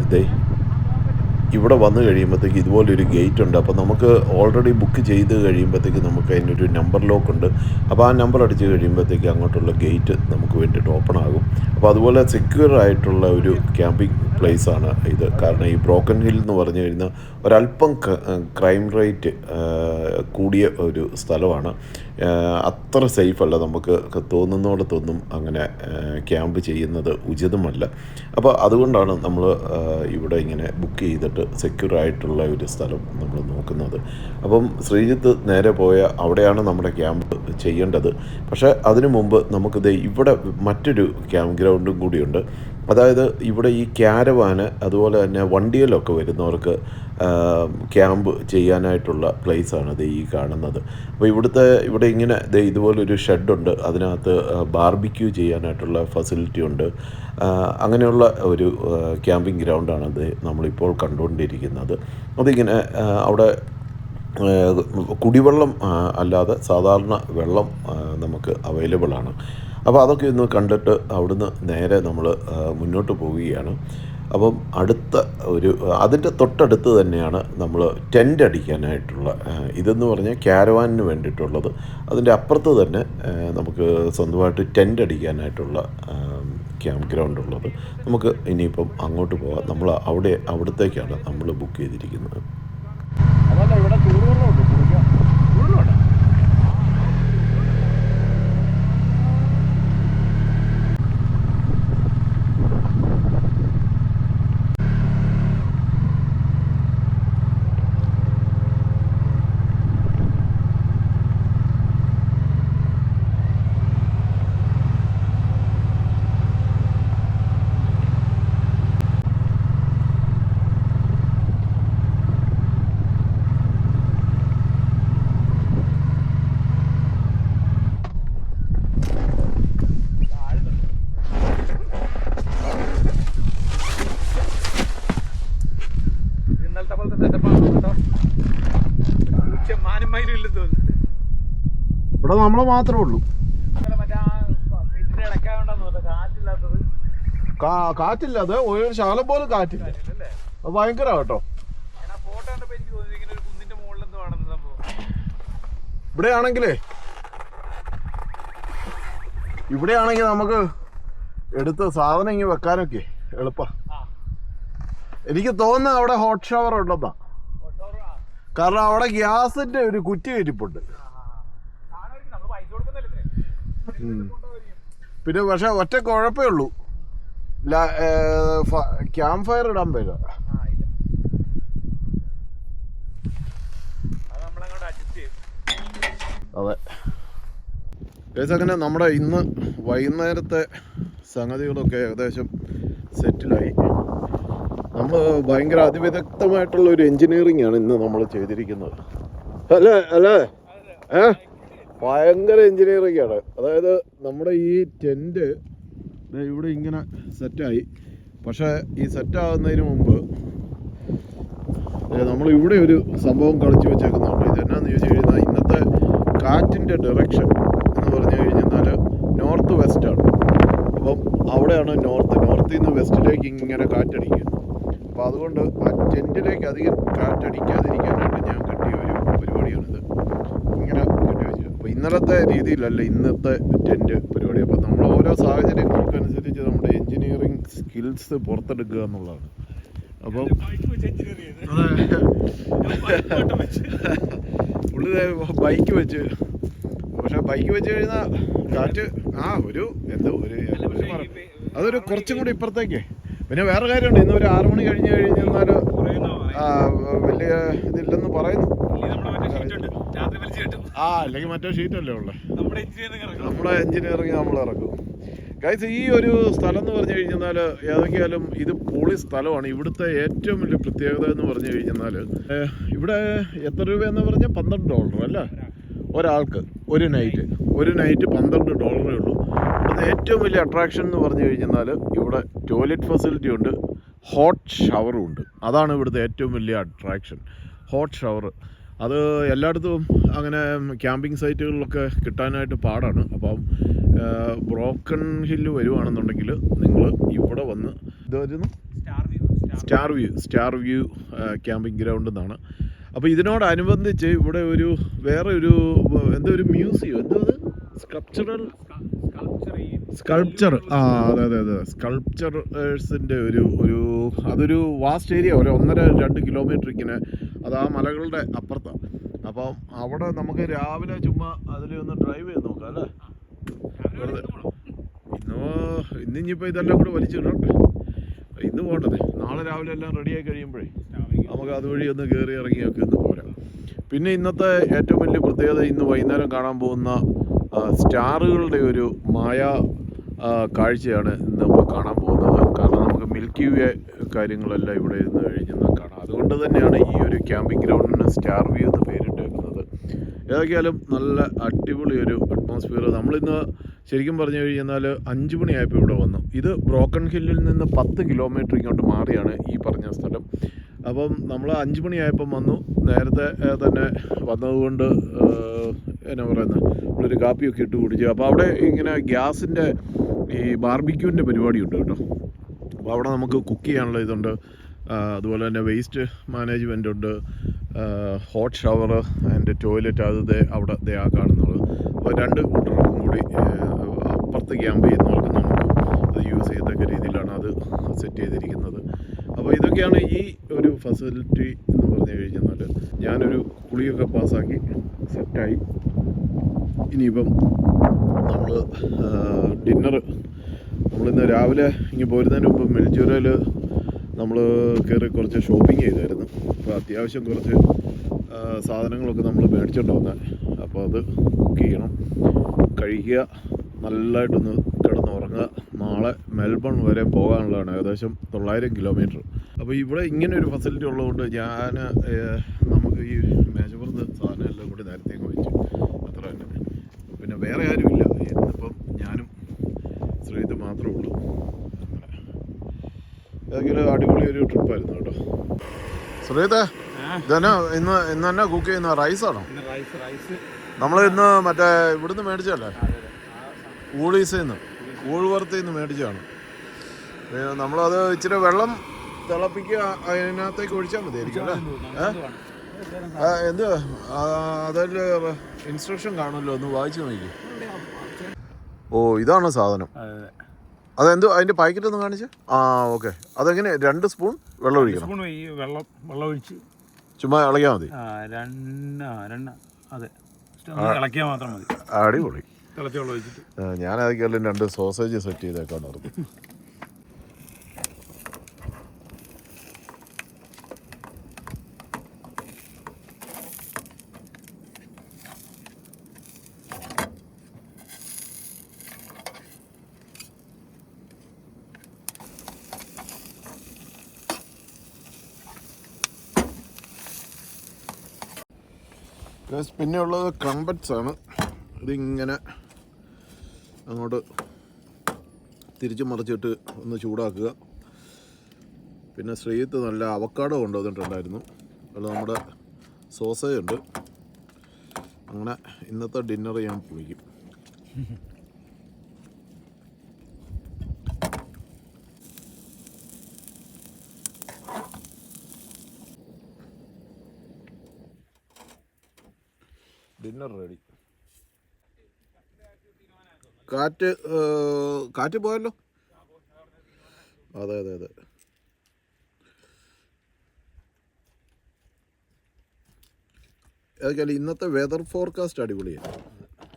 ഇവിടെ വന്നു കഴിയുമ്പോഴത്തേക്ക് ഇതുപോലൊരു ഗേറ്റ് ഉണ്ട്. അപ്പോൾ നമുക്ക് ഓൾറെഡി ബുക്ക് ചെയ്ത് കഴിയുമ്പോഴത്തേക്ക് നമുക്ക് അതിനൊരു നമ്പർ ലോക്ക് ഉണ്ട്. അപ്പോൾ ആ നമ്പർ അടിച്ച് കഴിയുമ്പോഴത്തേക്ക് അങ്ങോട്ടുള്ള ഗേറ്റ് നമുക്ക് വേണ്ടിയിട്ട് ഓപ്പൺ ആകും. അപ്പോൾ അതുപോലെ സെക്യൂർ ആയിട്ടുള്ള ഒരു ക്യാമ്പിംഗ് പ്ലേസാണ് ഇത്. കാരണം ഈ ബ്രോക്കൺ ഹിൽ എന്ന് പറഞ്ഞു കഴിഞ്ഞാൽ ഒരല്പം ക്രൈം റേറ്റ് കൂടിയ ഒരു സ്ഥലമാണ്. അത്ര സേഫല്ല. നമുക്ക് തോന്നുന്നിടത്തൊന്നും അങ്ങനെ ക്യാമ്പ് ചെയ്യുന്നത് ഉചിതമല്ല. അപ്പോൾ അതുകൊണ്ടാണ് നമ്മൾ ഇവിടെ ഇങ്ങനെ ബുക്ക് ചെയ്തിട്ട് സെക്യൂറായിട്ടുള്ള ഒരു സ്ഥലം നമ്മൾ നോക്കുന്നത്. അപ്പം ശ്രീജിത്ത് നേരെ പോയ അവിടെയാണ് നമ്മുടെ ക്യാമ്പ് ചെയ്യേണ്ടത്. പക്ഷേ അതിനു മുമ്പ് നമുക്കിത് ഇവിടെ മറ്റൊരു ക്യാമ്പ് ഗ്രൗണ്ടും കൂടിയുണ്ട്. അതായത് ഇവിടെ ഈ ക്യാരവാന് അതുപോലെ തന്നെ വണ്ടിയിലൊക്കെ വരുന്നവർക്ക് ക്യാമ്പ് ചെയ്യാനായിട്ടുള്ള പ്ലേസാണ് ഈ കാണുന്നത്. അപ്പോൾ ഇവിടെ ഇങ്ങനെ ഇതുപോലൊരു ഷെഡുണ്ട്. അതിനകത്ത് ബാർബിക്യൂ ചെയ്യാനായിട്ടുള്ള ഫെസിലിറ്റി ഉണ്ട്. അങ്ങനെയുള്ള ഒരു ക്യാമ്പിംഗ് ഗ്രൗണ്ടാണ് നമ്മളിപ്പോൾ കണ്ടുകൊണ്ടിരിക്കുന്നത്. അതിങ്ങനെ അവിടെ കുടിവെള്ളം അല്ലാതെ സാധാരണ വെള്ളം നമുക്ക് അവൈലബിളാണ്. അപ്പോൾ അതൊക്കെ ഒന്ന് കണ്ടിട്ട് അവിടുന്ന് നേരെ നമ്മൾ മുന്നോട്ട് പോവുകയാണ്. അപ്പം അതിൻ്റെ തൊട്ടടുത്ത് തന്നെയാണ് നമ്മൾ ടെൻ്റ് അടിക്കാനായിട്ടുള്ള ഇതെന്ന് പറഞ്ഞാൽ ക്യാരവാനിന് വേണ്ടിയിട്ടുള്ളത്. അതിൻ്റെ അപ്പുറത്ത് തന്നെ നമുക്ക് സ്വന്തമായിട്ട് ടെൻ്റ് അടിക്കാനായിട്ടുള്ള ക്യാമ്പ് ഗ്രൗണ്ട് ഉള്ളത്. നമുക്ക് ഇനിയിപ്പം അങ്ങോട്ട് പോകാം. നമ്മൾ അവിടത്തേക്കാണ് നമ്മൾ ബുക്ക് ചെയ്തിരിക്കുന്നത്. അതല്ല, ഇവിടെ ചൂടുവെള്ളമുണ്ട്, കുടിക്കാൻ ചൂടുവെള്ളമുണ്ട്. ഇവിടെ നമ്മൾ മാത്രമേ ഉള്ളൂ. കാറ്റില്ല, അത് ഒരു ശാലം പോലും കാറ്റില്ല. അത് ഭയങ്കര കേട്ടോ. ഇവിടെയാണെങ്കിൽ നമുക്ക് എടുത്ത് സാധനം ഇങ്ങനെ വെക്കാനൊക്കെ എളുപ്പ. എനിക്ക് തോന്നുന്നത് അവിടെ ഹോട്ട് ഷവർ ഉണ്ടെന്നാ. കാരണം അവിടെ ഗ്യാസിന്റെ ഒരു കുറ്റി ഇരിപ്പുണ്ട്. പിന്നെ പക്ഷെ ഒറ്റ കുഴപ്പമേ ഉള്ളൂ, ക്യാമ്പ് ഫയർ ഇടാൻ പറ്റില്ല. അതെ അങ്ങനെ നമ്മുടെ ഇന്ന് വൈകുന്നേരത്തെ സംഗതികളൊക്കെ ഏകദേശം സെറ്റിലായി. നമ്മൾ ഭയങ്കര അതിവിദഗ്ധമായിട്ടുള്ള ഒരു എൻജിനീയറിംഗ് ആണ് ഇന്ന് നമ്മൾ ചെയ്തിരിക്കുന്നത്. അല്ലേ ഭയങ്കര എൻജിനീയറിംഗ് ആണ്. അതായത് നമ്മുടെ ഈ ടെൻറ്റ് ഇവിടെ ഇങ്ങനെ സെറ്റായി. പക്ഷേ ഈ സെറ്റാകുന്നതിന് മുമ്പ് നമ്മൾ ഇവിടെ ഒരു സംഭവം കളിച്ചു വെച്ചേക്കുന്നുണ്ട്. ഇതെന്നാന്ന് ചോദിച്ചു കഴിഞ്ഞാൽ ഇന്നത്തെ കാറ്റിൻ്റെ ഡയറക്ഷൻ എന്ന് പറഞ്ഞു കഴിഞ്ഞാൽ നോർത്ത് വെസ്റ്റാണ്. അപ്പം അവിടെയാണ് നോർത്തിൽ നിന്ന് വെസ്റ്റിലേക്ക് ഇങ്ങനെ കാറ്റടിക്കുക. അപ്പോൾ അതുകൊണ്ട് ആ ടെൻറ്റിലേക്ക് അധികം കാറ്റടിക്കാതിരിക്കാനായിട്ട് ഞാൻ കെട്ടിയ ഒരു പരിപാടിയാണിത്. ഇങ്ങനെ കെട്ടി വെച്ചത്. അപ്പോൾ ഇന്നലത്തെ രീതിയിലല്ല ഇന്നത്തെ ടെൻറ്റ് പരിപാടി. അപ്പോൾ നമ്മൾ ഓരോ സാഹചര്യങ്ങൾക്കനുസരിച്ച് നമ്മുടെ എൻജിനീയറിങ് സ്കിൽസ് പുറത്തെടുക്കുക എന്നുള്ളതാണ്. അപ്പം പുള്ളി ബൈക്ക് വെച്ച്, പക്ഷെ ബൈക്ക് വെച്ച് കഴിഞ്ഞാൽ കാറ്റ് അതൊരു കുറച്ചും കൂടി ഇപ്പുറത്തേക്ക്. പിന്നെ വേറെ കാര്യമുണ്ട്, ഇന്ന് ഒരു 6 മണി കഴിഞ്ഞ് കഴിഞ്ഞാൽ വലിയ ഇതില്ലെന്ന് പറയുന്നു. അല്ലെങ്കിൽ മറ്റേ ഷീറ്റല്ലേ ഉള്ളത്. നമ്മുടെ എൻജിനീയറിങ് നമ്മൾ ഇറക്കും. ഗൈസ്, ഈ ഒരു സ്ഥലം എന്ന് പറഞ്ഞു കഴിഞ്ഞാൽ ഏതൊക്കെയാലും ഇത് പൊളി സ്ഥലമാണ്. ഇവിടുത്തെ ഏറ്റവും വലിയ പ്രത്യേകത എന്ന് പറഞ്ഞു കഴിഞ്ഞാൽ ഇവിടെ എത്ര രൂപയെന്ന് പറഞ്ഞാൽ $12 അല്ല ഒരാൾക്ക്. ഒരു നൈറ്റ് $12 ഉള്ളൂ. ഇവിടുത്തെ ഏറ്റവും വലിയ അട്രാക്ഷൻ എന്ന് പറഞ്ഞു കഴിഞ്ഞാൽ ഇവിടെ ടോയ്ലറ്റ് ഫെസിലിറ്റി ഉണ്ട്, ഹോട്ട് ഷവറും ഉണ്ട്. അതാണ് ഇവിടുത്തെ ഏറ്റവും വലിയ അട്രാക്ഷൻ, ഹോട്ട് ഷവർ. അത് എല്ലായിടത്തും അങ്ങനെ ക്യാമ്പിംഗ് സൈറ്റുകളിലൊക്കെ കിട്ടാനായിട്ട് പാടാണ്. അപ്പം ബ്രോക്കൺ ഹില്ല് വരുവാണെന്നുണ്ടെങ്കിൽ നിങ്ങൾ ഇവിടെ വന്ന് ഇതായിരുന്നു സ്റ്റാർ വ്യൂ ക്യാമ്പിംഗ് ഗ്രൗണ്ട് എന്നാണ്. അപ്പോൾ ഇതിനോടനുബന്ധിച്ച് ഇവിടെ വേറെ ഒരു മ്യൂസിയം, സ്കൾപ്ചർ അതെ സ്കൾപ്ചേഴ്സിൻ്റെ അതൊരു വാസ്റ്റ് ഏരിയ, ഒരു 1.5-2 കിലോമീറ്റർ ഇങ്ങനെ. അത് ആ മലകളുടെ അപ്പുറത്താണ്. അപ്പം അവിടെ നമുക്ക് രാവിലെ ചുമ്മാ അതിലൊന്ന് ഡ്രൈവ് ചെയ്ത് നോക്കാം അല്ലേ. ഇന്നിപ്പോൾ ഇതെല്ലാം കൂടെ വലിച്ചിടട്ടെ. ഇന്ന് പോകണ്ടത് നാളെ രാവിലെ എല്ലാം റെഡിയായി കഴിയുമ്പോഴേ നമുക്ക് അതുവഴി ഒന്ന് കയറി ഇറങ്ങിയൊക്കെ ഒന്ന് പോരാം. പിന്നെ ഇന്നത്തെ ഏറ്റവും വലിയ പ്രത്യേകത, ഇന്ന് വൈകുന്നേരം കാണാൻ പോകുന്ന സ്റ്റാറുകളുടെ ഒരു മായാ കാഴ്ചയാണ് ഇന്ന് നമ്മൾ കാണാൻ പോകുന്നത്. കാരണം നമുക്ക് മിൽക്കി വേ കാര്യങ്ങളെല്ലാം ഇവിടെ ഇരുന്ന് കഴിഞ്ഞാൽ കാണാം. അതുകൊണ്ട് തന്നെയാണ് ഈ ഒരു ക്യാമ്പിംഗ് ഗ്രൗണ്ടിന് സ്റ്റാർ വ്യൂ എന്ന് പേരിട്ടേക്കുന്നത്. ഏതൊക്കെയാലും നല്ല അടിപൊളി ഒരു അറ്റ്മോസ്ഫിയർ. നമ്മളിന്ന് ശരിക്കും പറഞ്ഞു കഴിഞ്ഞാൽ 5 മണിയായപ്പോൾ ഇവിടെ വന്നു. ഇത് ബ്രോക്കൺ ഹില്ലിൽ നിന്ന് 10 കിലോമീറ്റർ ഇങ്ങോട്ട് മാറിയാണ് ഈ പറഞ്ഞ സ്ഥലം. അപ്പം നമ്മൾ 5 മണിയായപ്പം വന്നു. നേരത്തെ തന്നെ വന്നതുകൊണ്ട് എന്നാ പറയുന്നത്, നമ്മളൊരു കാപ്പിയൊക്കെ ഇട്ട് കുടിച്ചു. അപ്പോൾ അവിടെ ഇങ്ങനെ ഗ്യാസിൻ്റെ ഈ ബാർബിക്യൂവിൻ്റെ പരിപാടിയുണ്ട് കേട്ടോ. അപ്പോൾ അവിടെ നമുക്ക് കുക്ക് ചെയ്യാനുള്ള ഇതുണ്ട്. അതുപോലെ തന്നെ വേസ്റ്റ് മാനേജ്മെൻ്റ് ഉണ്ട്, ഹോട്ട് ഷവർ ആൻഡ് ടോയ്ലറ്റ്. അത് അവിടെ ആ കാണുന്നത്. അപ്പോൾ 2 കൂട്ടർക്കും കൂടി അപ്പുറത്ത് ക്യാമ്പ് ചെയ്യുന്നവർക്ക് നമുക്ക് അത് യൂസ് ചെയ്തൊക്കെ രീതിയിലാണ് അത് സെറ്റ് ചെയ്തിരിക്കുന്നത്. അപ്പോൾ ഇതൊക്കെയാണ് ഈ ഒരു ഫെസിലിറ്റി എന്ന് പറഞ്ഞു കഴിഞ്ഞാൽ. ഞാനൊരു കുളിയൊക്കെ പാസ്സാക്കി സെറ്റായി. ഇനിയിപ്പം നമ്മൾ നമ്മളിന്ന് രാവിലെ ഇങ്ങനെ പോരുന്നതിന് മുമ്പ് മെൽജൂരയിൽ നമ്മൾ കയറി കുറച്ച് ഷോപ്പിംഗ് ചെയ്തായിരുന്നു. അപ്പോൾ അത്യാവശ്യം കുറച്ച് സാധനങ്ങളൊക്കെ നമ്മൾ മേടിച്ചുകൊണ്ട് വന്നാൽ. അപ്പോൾ അത് കുക്ക് ചെയ്യണം, കഴിക്കുക, നല്ലതായിട്ടൊന്ന് കിടന്നുറങ്ങുക. നാളെ മെൽബൺ വരെ പോകാനുള്ളതാണ്, ഏകദേശം 900 കിലോമീറ്റർ. അപ്പോൾ ഇവിടെ ഇങ്ങനെ ഒരു ഫെസിലിറ്റി ഉള്ളതുകൊണ്ട് നമുക്ക് ഈ മേശപ്പുറത്ത് സാധനം എല്ലാം കൂടി നേരത്തെ വെച്ചു, അത്ര തന്നെ. പിന്നെ വേറെ ആരുമില്ല, ഇന്നിപ്പം ഞാനും ശ്രീത് മാത്രമേ ഉള്ളൂ. ഏതെങ്കിലും അടിപൊളി ഒരു ട്രിപ്പായിരുന്നു കേട്ടോ. ശ്രീത് ഇന്ന് തന്നെ കുക്ക് ചെയ്യുന്ന റൈസാണോ? നമ്മൾ ഇന്ന് മറ്റേ ഇവിടുന്ന് മേടിച്ചല്ലേ, ഊളീസിൽ നിന്ന്, ഊൾവർത്തിൽ നിന്ന് മേടിച്ചതാണ്. നമ്മളത് ഇച്ചിരി വെള്ളം തിളപ്പിക്കുക, അതിനകത്തേക്ക് ഒഴിച്ചാൽ മതിയായിരിക്കും അല്ലേ? എന്ത് അതിൽ ഇൻസ്ട്രക്ഷൻ കാണുമല്ലോ, ഒന്ന് വായിച്ചു നോക്കി. ഓ, ഇതാണ് സാധനം. അതെന്തോ അതിൻ്റെ പാക്കറ്റ് ഒന്ന് കാണിച്ച്. ആ, ഓക്കെ. അതെങ്ങനെ 2 സ്പൂൺ വെള്ളം ഒഴിക്കണം? വെള്ളം ഒഴിച്ച് ചുമ്മാ ഇളകിയാൽ മതി. അതെ, ഇളക്കിയാൽ മാത്രം മതി. അടിപൊളി. തിളച്ച വെള്ളം ഒഴിച്ചിട്ട് ഞാനതൊക്കെയല്ലേ 2 സോസേജ് സെറ്റ് ചെയ്തേക്കാൻ നടന്നു. പിന്നെ ഉള്ളത് ക്രംബറ്റ്സ് ആണ്. ഇതിങ്ങനെ അങ്ങോട്ട് തിരിച്ചു മറിച്ചിട്ട് ഒന്ന് ചൂടാക്കുക. പിന്നെ ശ്രീത്ത് നല്ല അവക്കാഡോ കൊണ്ടുവന്നിട്ടുണ്ടായിരുന്നു. അതിൽ നമ്മുടെ സോസേജ് ഉണ്ട്. അങ്ങനെ ഇന്നത്തെ ഡിന്നർ ഞാൻ പൊളിക്കും. Dinner ready. കാറ്റ് പോയല്ലോ. അതെ അതെ അതെ. ഏതൊക്കെയാലും ഇന്നത്തെ വെതർ ഫോർകാസ്റ്റ് അടിപൊളിയാണ്.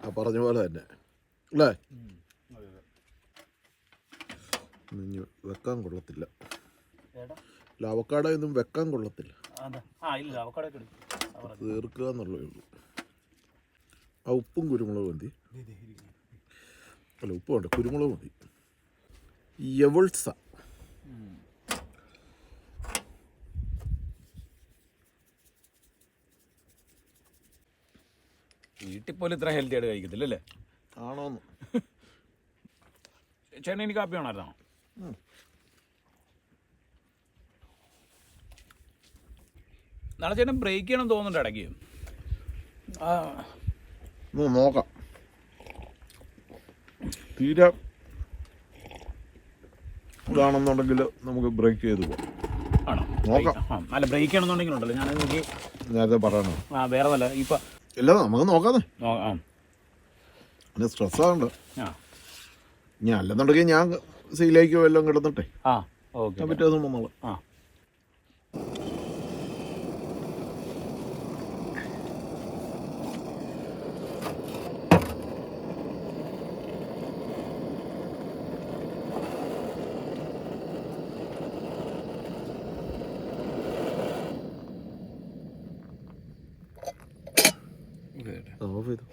ആ പറഞ്ഞ പോലെ തന്നെ അല്ലേ? ഇനി വെക്കാൻ കൊള്ളത്തില്ല. അവക്കാഡോ ഒന്നും വെക്കാൻ കൊള്ളത്തില്ല, തീർക്കുക എന്നുള്ളതേ ഉള്ളൂ. ആ ഉപ്പും കുരുമുളക് മതി. അല്ല, ഉപ്പ് വേണ്ട, കുരുമുളക് മതി. യവൾസ. വീട്ടിൽ പോലും ഇത്ര ഹെൽത്തി ആയിട്ട് കഴിക്കത്തില്ലല്ലേ? ആണോന്ന്. ചേട്ടൻ എനിക്ക് കാപ്പി വേണമായിരുന്നോ? നാളെ ചേട്ടൻ ബ്രേക്ക് ചെയ്യണം തോന്നുന്നുണ്ട് ഇടയ്ക്ക്. നോക്കാം. തീരെ ഇതാണെന്നുണ്ടെങ്കിൽ നമുക്ക് ബ്രേക്ക് ചെയ്ത് പോകാം. ആണോ? നോക്കാം. അല്ല, ബ്രേക്ക് ചെയ്യണമെന്നുണ്ടെങ്കിലുണ്ടല്ലോ, ഞാൻ നോക്കി നേരത്തെ പറയണോ? വേറെ നല്ല ഇപ്പം ഇല്ല, നമുക്ക് നോക്കാന്നേ. പിന്നെ സ്ട്രെസ്സാകണ്ട. ഞാൻ അല്ലെന്നുണ്ടെങ്കിൽ ഞാൻ സീലേക്ക് വല്ലതും കിടന്നിട്ടെ പിറ്റേ ദിവസം വന്നോളാം. ഓഫ് ചെയ്തു.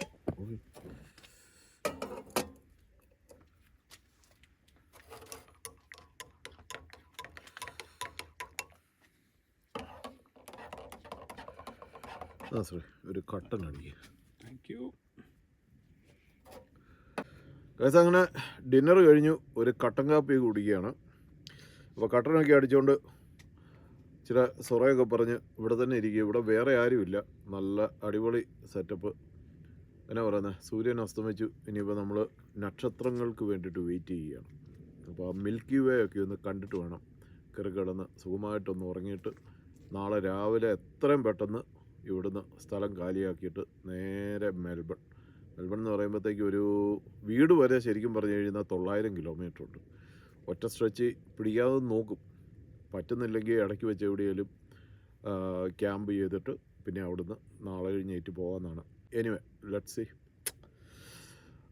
സോറി, ഒരു കട്ടൻ അടിക്കുക. Thank you. ഗൈസ്, അങ്ങനെ ഡിന്നർ കഴിഞ്ഞു. ഒരു കട്ടൻ കാപ്പി കുടിക്കുകയാണ്. അപ്പോൾ കട്ടനൊക്കെ അടിച്ചുകൊണ്ട് ചില സൊറയൊക്കെ പറഞ്ഞ് ഇവിടെ തന്നെ ഇരിക്കുക. ഇവിടെ വേറെ ആരുമില്ല. നല്ല അടിപൊളി സെറ്റപ്പ്. എന്നാ പറയുന്നത്, സൂര്യൻ അസ്തമിച്ചു. ഇനിയിപ്പോൾ നമ്മൾ നക്ഷത്രങ്ങൾക്ക് വേണ്ടിയിട്ട് വെയിറ്റ് ചെയ്യുകയാണ്. അപ്പോൾ ആ മിൽക്കി വേ ഒക്കെ ഒന്ന് കണ്ടിട്ട് വേണം കയറി കിടന്ന് സുഖമായിട്ടൊന്ന് ഉറങ്ങിയിട്ട് നാളെ രാവിലെ എത്രയും പെട്ടെന്ന് ഇവിടുന്ന് സ്ഥലം കാലിയാക്കിയിട്ട് നേരെ മെൽബൺ എന്ന് പറയുമ്പോഴത്തേക്ക് ഒരു വീട് വരെ ശരിക്കും പറഞ്ഞു കഴിഞ്ഞാൽ 900 കിലോമീറ്റർ ഉണ്ട്. ഒറ്റ സ്ട്രെച്ച് പിടിക്കാതെ നോക്കും. പറ്റുന്നില്ലെങ്കിൽ ഇടയ്ക്ക് വെച്ച് എവിടെയെങ്കിലും ക്യാമ്പ് ചെയ്തിട്ട് പിന്നെ അവിടുന്ന് നാളെ കഴിഞ്ഞേറ്റ് പോകാമെന്നാണ്. Anyway, let's see.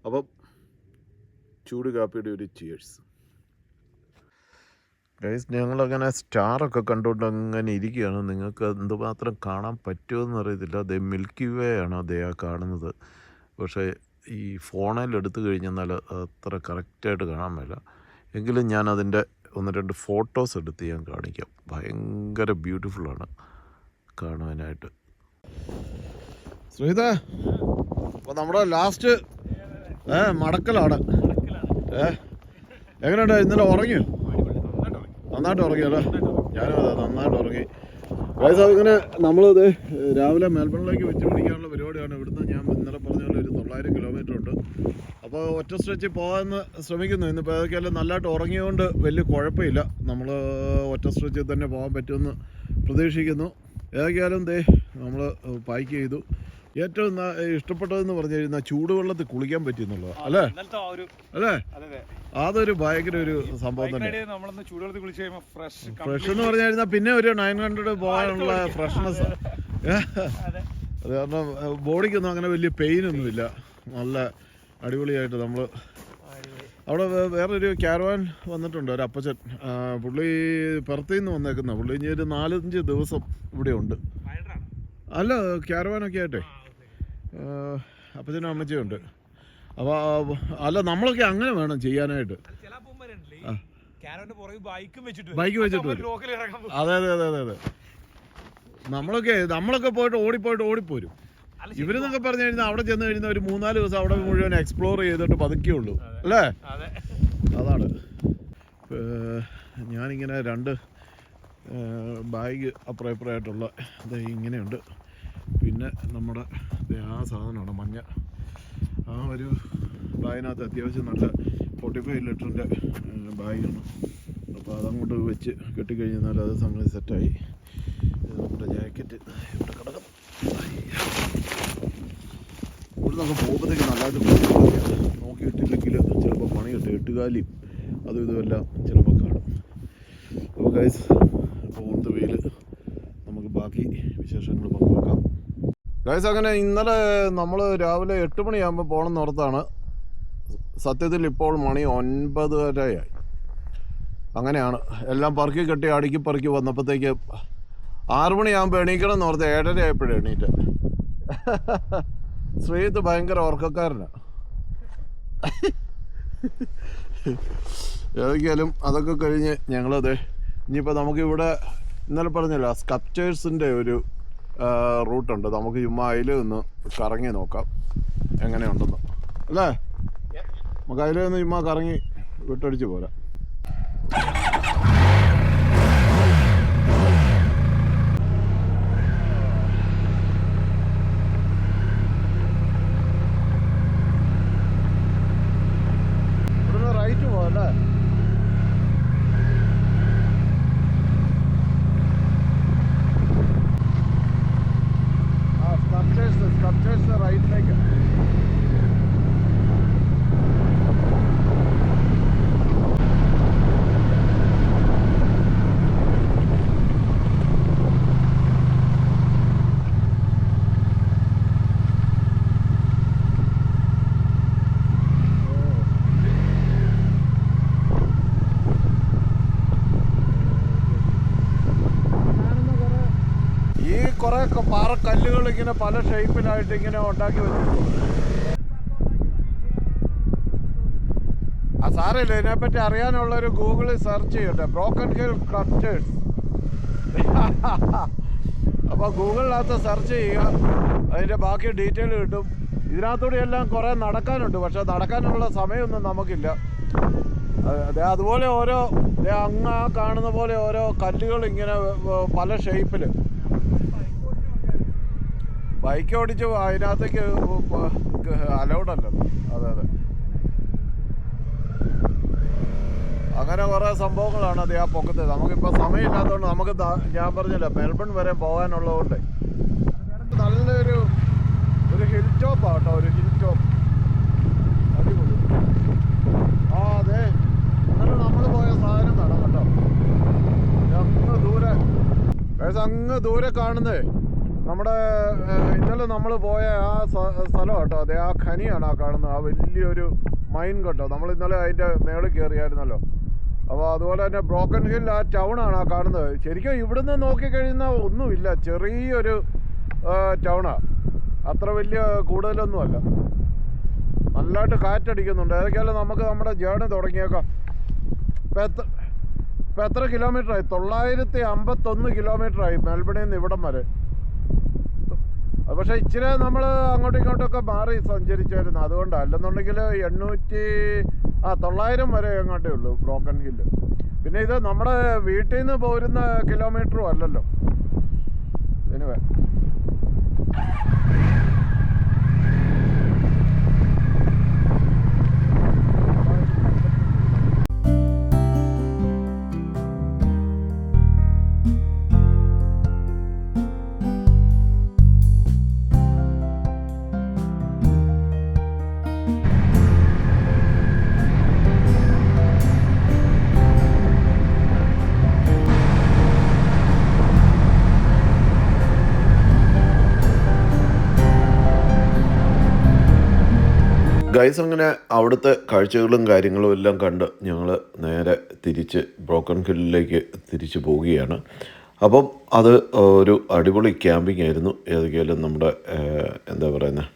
അപ്പം ചൂട് കാപ്പിയുടെ ഒരു ചിയേഴ്സ്. ഗൈസ്, ഞങ്ങളങ്ങനെ സ്റ്റാറൊക്കെ കണ്ടുകൊണ്ട് അങ്ങനെ ഇരിക്കുകയാണ്. നിങ്ങൾക്ക് എന്തുമാത്രം കാണാൻ പറ്റുമെന്ന് അറിയത്തില്ല. അതേ മിൽക്കി വേ ആണ് അതേ ആ കാണുന്നത്. പക്ഷേ ഈ ഫോണിൽ എടുത്തു കഴിഞ്ഞാൽ അത്ര കറക്റ്റായിട്ട് കാണാൻ പറ്റില്ല. എങ്കിലും ഞാൻ അതിൻ്റെ 1-2 ഫോട്ടോസ് എടുത്ത് ഞാൻ കാണിക്കാം. ഭയങ്കര ബ്യൂട്ടിഫുള്ളാണ് കാണുവാനായിട്ട്. ശ്രീത, അപ്പോൾ നമ്മുടെ ലാസ്റ്റ് മടക്കലാണ്. എങ്ങനെയുണ്ട്? ഇന്നലെ ഉറങ്ങിയോ? നന്നായിട്ട് ഉറങ്ങിയല്ലോ. ഞാനും അതെ, നന്നായിട്ട് ഉറങ്ങി. ഗൈസ്, ഇങ്ങനെ നമ്മളിത് രാവിലെ മെൽബണിലേക്ക് വെച്ച് പിടിക്കാനുള്ള പരിപാടിയാണ്. ഇവിടുന്ന് ഞാൻ ഇന്നലെ പറഞ്ഞ പോലെ ഒരു 900 കിലോമീറ്റർ ഉണ്ട്. അപ്പോൾ ഒറ്റ സ്ട്രെച്ചിൽ പോകാമെന്ന് ശ്രമിക്കുന്നു. ഇന്നിപ്പോൾ ഏതൊക്കെയാലും നല്ലതായിട്ട് ഉറങ്ങിയതുകൊണ്ട് വലിയ കുഴപ്പമില്ല. നമ്മൾ ഒറ്റ സ്ട്രെച്ചിൽ തന്നെ പോകാൻ പറ്റുമെന്ന് പ്രതീക്ഷിക്കുന്നു. ഏതൊക്കെയാലും നമ്മൾ പാക്ക് ചെയ്തു. ഏറ്റവും ഇഷ്ടപ്പെട്ടതെന്ന് പറഞ്ഞു കഴിഞ്ഞാൽ ചൂടുവെള്ളത്തിൽ കുളിക്കാൻ പറ്റിയെന്നുള്ളത് അല്ലേ അല്ലേ? അതൊരു ഭയങ്കര ഒരു സംഭവം തന്നെ. ഫ്രഷ് എന്ന് പറഞ്ഞു കഴിഞ്ഞാൽ പിന്നെ ഒരു 900 പോകാനുള്ള ഫ്രഷ്നെസ്. അത് കാരണം ബോഡിക്കൊന്നും അങ്ങനെ വലിയ പെയിനൊന്നുമില്ല. നല്ല അടിപൊളിയായിട്ട് നമ്മൾ അവിടെ വേറൊരു ക്യാരവാൻ വന്നിട്ടുണ്ട്, ഒരു അപ്പച്ചൻ. പുള്ളി പെർത്തിൽ നിന്ന് വന്നേക്കുന്ന പുള്ളി ഇനി ഒരു 4-5 ദിവസം ഇവിടെ ഉണ്ട്. അല്ല, ക്യാരവാനൊക്കെ ആയിട്ടേ അപ്പച്ചനും അമ്മച്ചിയും ഉണ്ട്. അപ്പോൾ അല്ല, നമ്മളൊക്കെ അങ്ങനെ വേണം ചെയ്യാനായിട്ട്. ബൈക്ക് വെച്ചിട്ട് വരും. അതെ അതെ അതെ അതെ അതെ. നമ്മളൊക്കെ പോയിട്ട് ഓടിപ്പോരും. ഇവരെന്നൊക്കെ പറഞ്ഞു കഴിഞ്ഞാൽ അവിടെ ചെന്ന് കഴിഞ്ഞാൽ ഒരു 3-4 ദിവസം അവിടെ മുഴുവൻ എക്സ്പ്ലോർ ചെയ്തിട്ട് പതുക്കെയുള്ളൂ അല്ലേ? അതാണ്. ഞാനിങ്ങനെ 2 ബാഗ് അപ്പുറമായിട്ടുള്ള ഇങ്ങനെയുണ്ട്. പിന്നെ നമ്മുടെ ആ സാധനമാണ് മഞ്ഞ. ആ ഒരു ബാഗിനകത്ത് അത്യാവശ്യം നല്ല 45 ലിറ്ററിൻ്റെ ബാഗാണ്. അപ്പോൾ അതങ്ങോട്ട് വെച്ച് കെട്ടിക്കഴിഞ്ഞാൽ അത് സംഗതി സെറ്റായി. നമ്മുടെ ജാക്കറ്റ് ഇവിടെ കിടക്കും. ഇവിടെ നമുക്ക് പോകുമ്പോഴത്തേക്ക് നല്ലതായിട്ട് നോക്കിയിട്ടില്ലെങ്കിൽ ചിലപ്പോൾ പണി കിട്ടും. 8 കാലിയും അതും ഇതുമെല്ലാം ചിലപ്പോൾ കാണും. അപ്പോൾ ഗൈസ്, പോകുന്ന വെയിൽ നമുക്ക് ബാക്കി വിശേഷങ്ങൾ പങ്കുവെക്കാം. ഗൈസ്, അങ്ങനെ ഇന്നലെ നമ്മൾ രാവിലെ 8 മണിയാകുമ്പോൾ പോകണമെന്ന് ഓർത്താണ്. സത്യത്തിൽ ഇപ്പോൾ മണി 9:30 ആയി. അങ്ങനെയാണ് എല്ലാം പറക്കി കെട്ടി അടുക്കി പറക്കി വന്നപ്പോഴത്തേക്ക് 6 മണിയാകുമ്പോൾ എണീക്കണം എന്ന് ഓർത്ത് 7:30 ആയപ്പോഴേ എണീറ്റ്. ശ്രീത്ത് ഭയങ്കര ഉറക്കക്കാരനാണ്. ഏതൊക്കെയാലും അതൊക്കെ കഴിഞ്ഞ് ഞങ്ങളത് ഇനിയിപ്പോൾ നമുക്കിവിടെ ഇന്നലെ പറഞ്ഞല്ലോ സ്കൾപ്ചേഴ്സിൻ്റെ ഒരു റൂട്ടുണ്ട്. നമുക്ക് ചുമ്മാ അതിൽ നിന്ന് കറങ്ങി നോക്കാം എങ്ങനെയുണ്ടെന്ന് അല്ലേ? നമുക്ക് അതിൽ നിന്ന് ചുമ്മാ കറങ്ങി വിട്ടടിച്ച് പോരാം. ഇവിടുന്ന് റൈറ്റ് പോവാം അല്ലേ? സ്കൾപ്ചേഴ്സ് റൈറ്റിലേക്ക്. കുറേ പാറക്കല്ലുകൾ ഇങ്ങനെ പല ഷേപ്പിലായിട്ട് ഇങ്ങനെ ഉണ്ടാക്കി വെച്ചിട്ടുണ്ട്. ആ സാരമില്ല, ഇതിനെപ്പറ്റി അറിയാനുള്ളൊരു ഗൂഗിളിൽ സെർച്ച് ചെയ്യട്ടെ, ബ്രോക്കൺ ഹിൽ സ്കൾപ്ചേഴ്സ്. അപ്പോൾ ഗൂഗിളിനകത്ത് സെർച്ച് ചെയ്യുക, അതിൻ്റെ ബാക്കി ഡീറ്റെയിൽ കിട്ടും. ഇതിനകത്തൂടെ എല്ലാം കുറേ നടക്കാനുണ്ട്, പക്ഷെ നടക്കാനുള്ള സമയമൊന്നും നമുക്കില്ല. അതുപോലെ ഓരോ അങ്ങ് കാണുന്ന പോലെ ഓരോ കല്ലുകൾ ഇങ്ങനെ പല ഷേപ്പിൽ. ബൈക്ക് ഓടിച്ച് അതിനകത്തേക്ക് അലൗഡല്ലല്ലോ. അതെ അതെ, അങ്ങനെ കുറേ സംഭവങ്ങളാണ് അത് ആ പൊക്കത്ത്. നമുക്കിപ്പോൾ സമയമില്ലാത്തതുകൊണ്ട് നമുക്ക് ഞാൻ പറഞ്ഞില്ല മെൽബൺ വരെ പോകാനുള്ളതുകൊണ്ട് നല്ലൊരു ഹിൽ ടോപ്പാണ് കേട്ടോ, ഒരു ഹിൽ ടോപ്പ്. അടിപൊളി. ആ അതെ, ഇന്നലെ നമ്മൾ പോയ സാധനം വേണം കേട്ടോ. അങ്ങ് ദൂരെ കാണുന്നേ നമ്മുടെ ഇന്നലെ നമ്മൾ പോയ ആ സ്ഥലം കേട്ടോ. അതെ, ആ ഖനിയാണ് ആ കാണുന്നത്, ആ വലിയൊരു മൈൻ കേട്ടോ. നമ്മൾ ഇന്നലെ അതിൻ്റെ മേളിൽ കയറിയായിരുന്നല്ലോ. അപ്പോൾ അതുപോലെ തന്നെ ബ്രോക്കൺ ഹിൽ ആ ടൗണാണ് ആ കാണുന്നത്. ശരിക്കും ഇവിടുന്ന് നോക്കിക്കഴിഞ്ഞാൽ ഒന്നുമില്ല, ചെറിയൊരു ടൗണാണ്, അത്ര വലിയ കൂടുതലൊന്നുമല്ല. നല്ലതായിട്ട് കാറ്റടിക്കുന്നുണ്ട്. ഏതൊക്കെയാലും നമുക്ക് നമ്മുടെ ജേർണി തുടങ്ങിയേക്കാം. ഇപ്പം എത്ര കിലോമീറ്ററായി? 951 കിലോമീറ്ററായി മെൽബണിൽ നിന്ന് ഇവിടം വരെ. പക്ഷേ ഇച്ചിരി നമ്മൾ അങ്ങോട്ടും ഇങ്ങോട്ടൊക്കെ മാറി സഞ്ചരിച്ചായിരുന്നു, അതുകൊണ്ടാണ്. അല്ലെന്നുണ്ടെങ്കിൽ 900 വരെ എങ്ങോട്ടേ ഉള്ളൂ ബ്രോക്കൺ ഹില്ല്. പിന്നെ ഇത് നമ്മുടെ വീട്ടിൽ നിന്ന് പോരുന്ന കിലോമീറ്ററും അല്ലല്ലോ. എനിവേ ഗൈസ് അങ്ങനെ അവിടുത്തെ കാഴ്ചകളും കാര്യങ്ങളും എല്ലാം കണ്ട് ഞങ്ങൾ നേരെ തിരിച്ച് ബ്രോക്കൺ ഹില്ലിലേക്ക് തിരിച്ച് പോവുകയാണ്. അപ്പം അത് ഒരു അടിപൊളി ക്യാമ്പിംഗ് ആയിരുന്നു. ഏതൊക്കെയാലും നമ്മുടെ എന്താ പറയുന്നത്,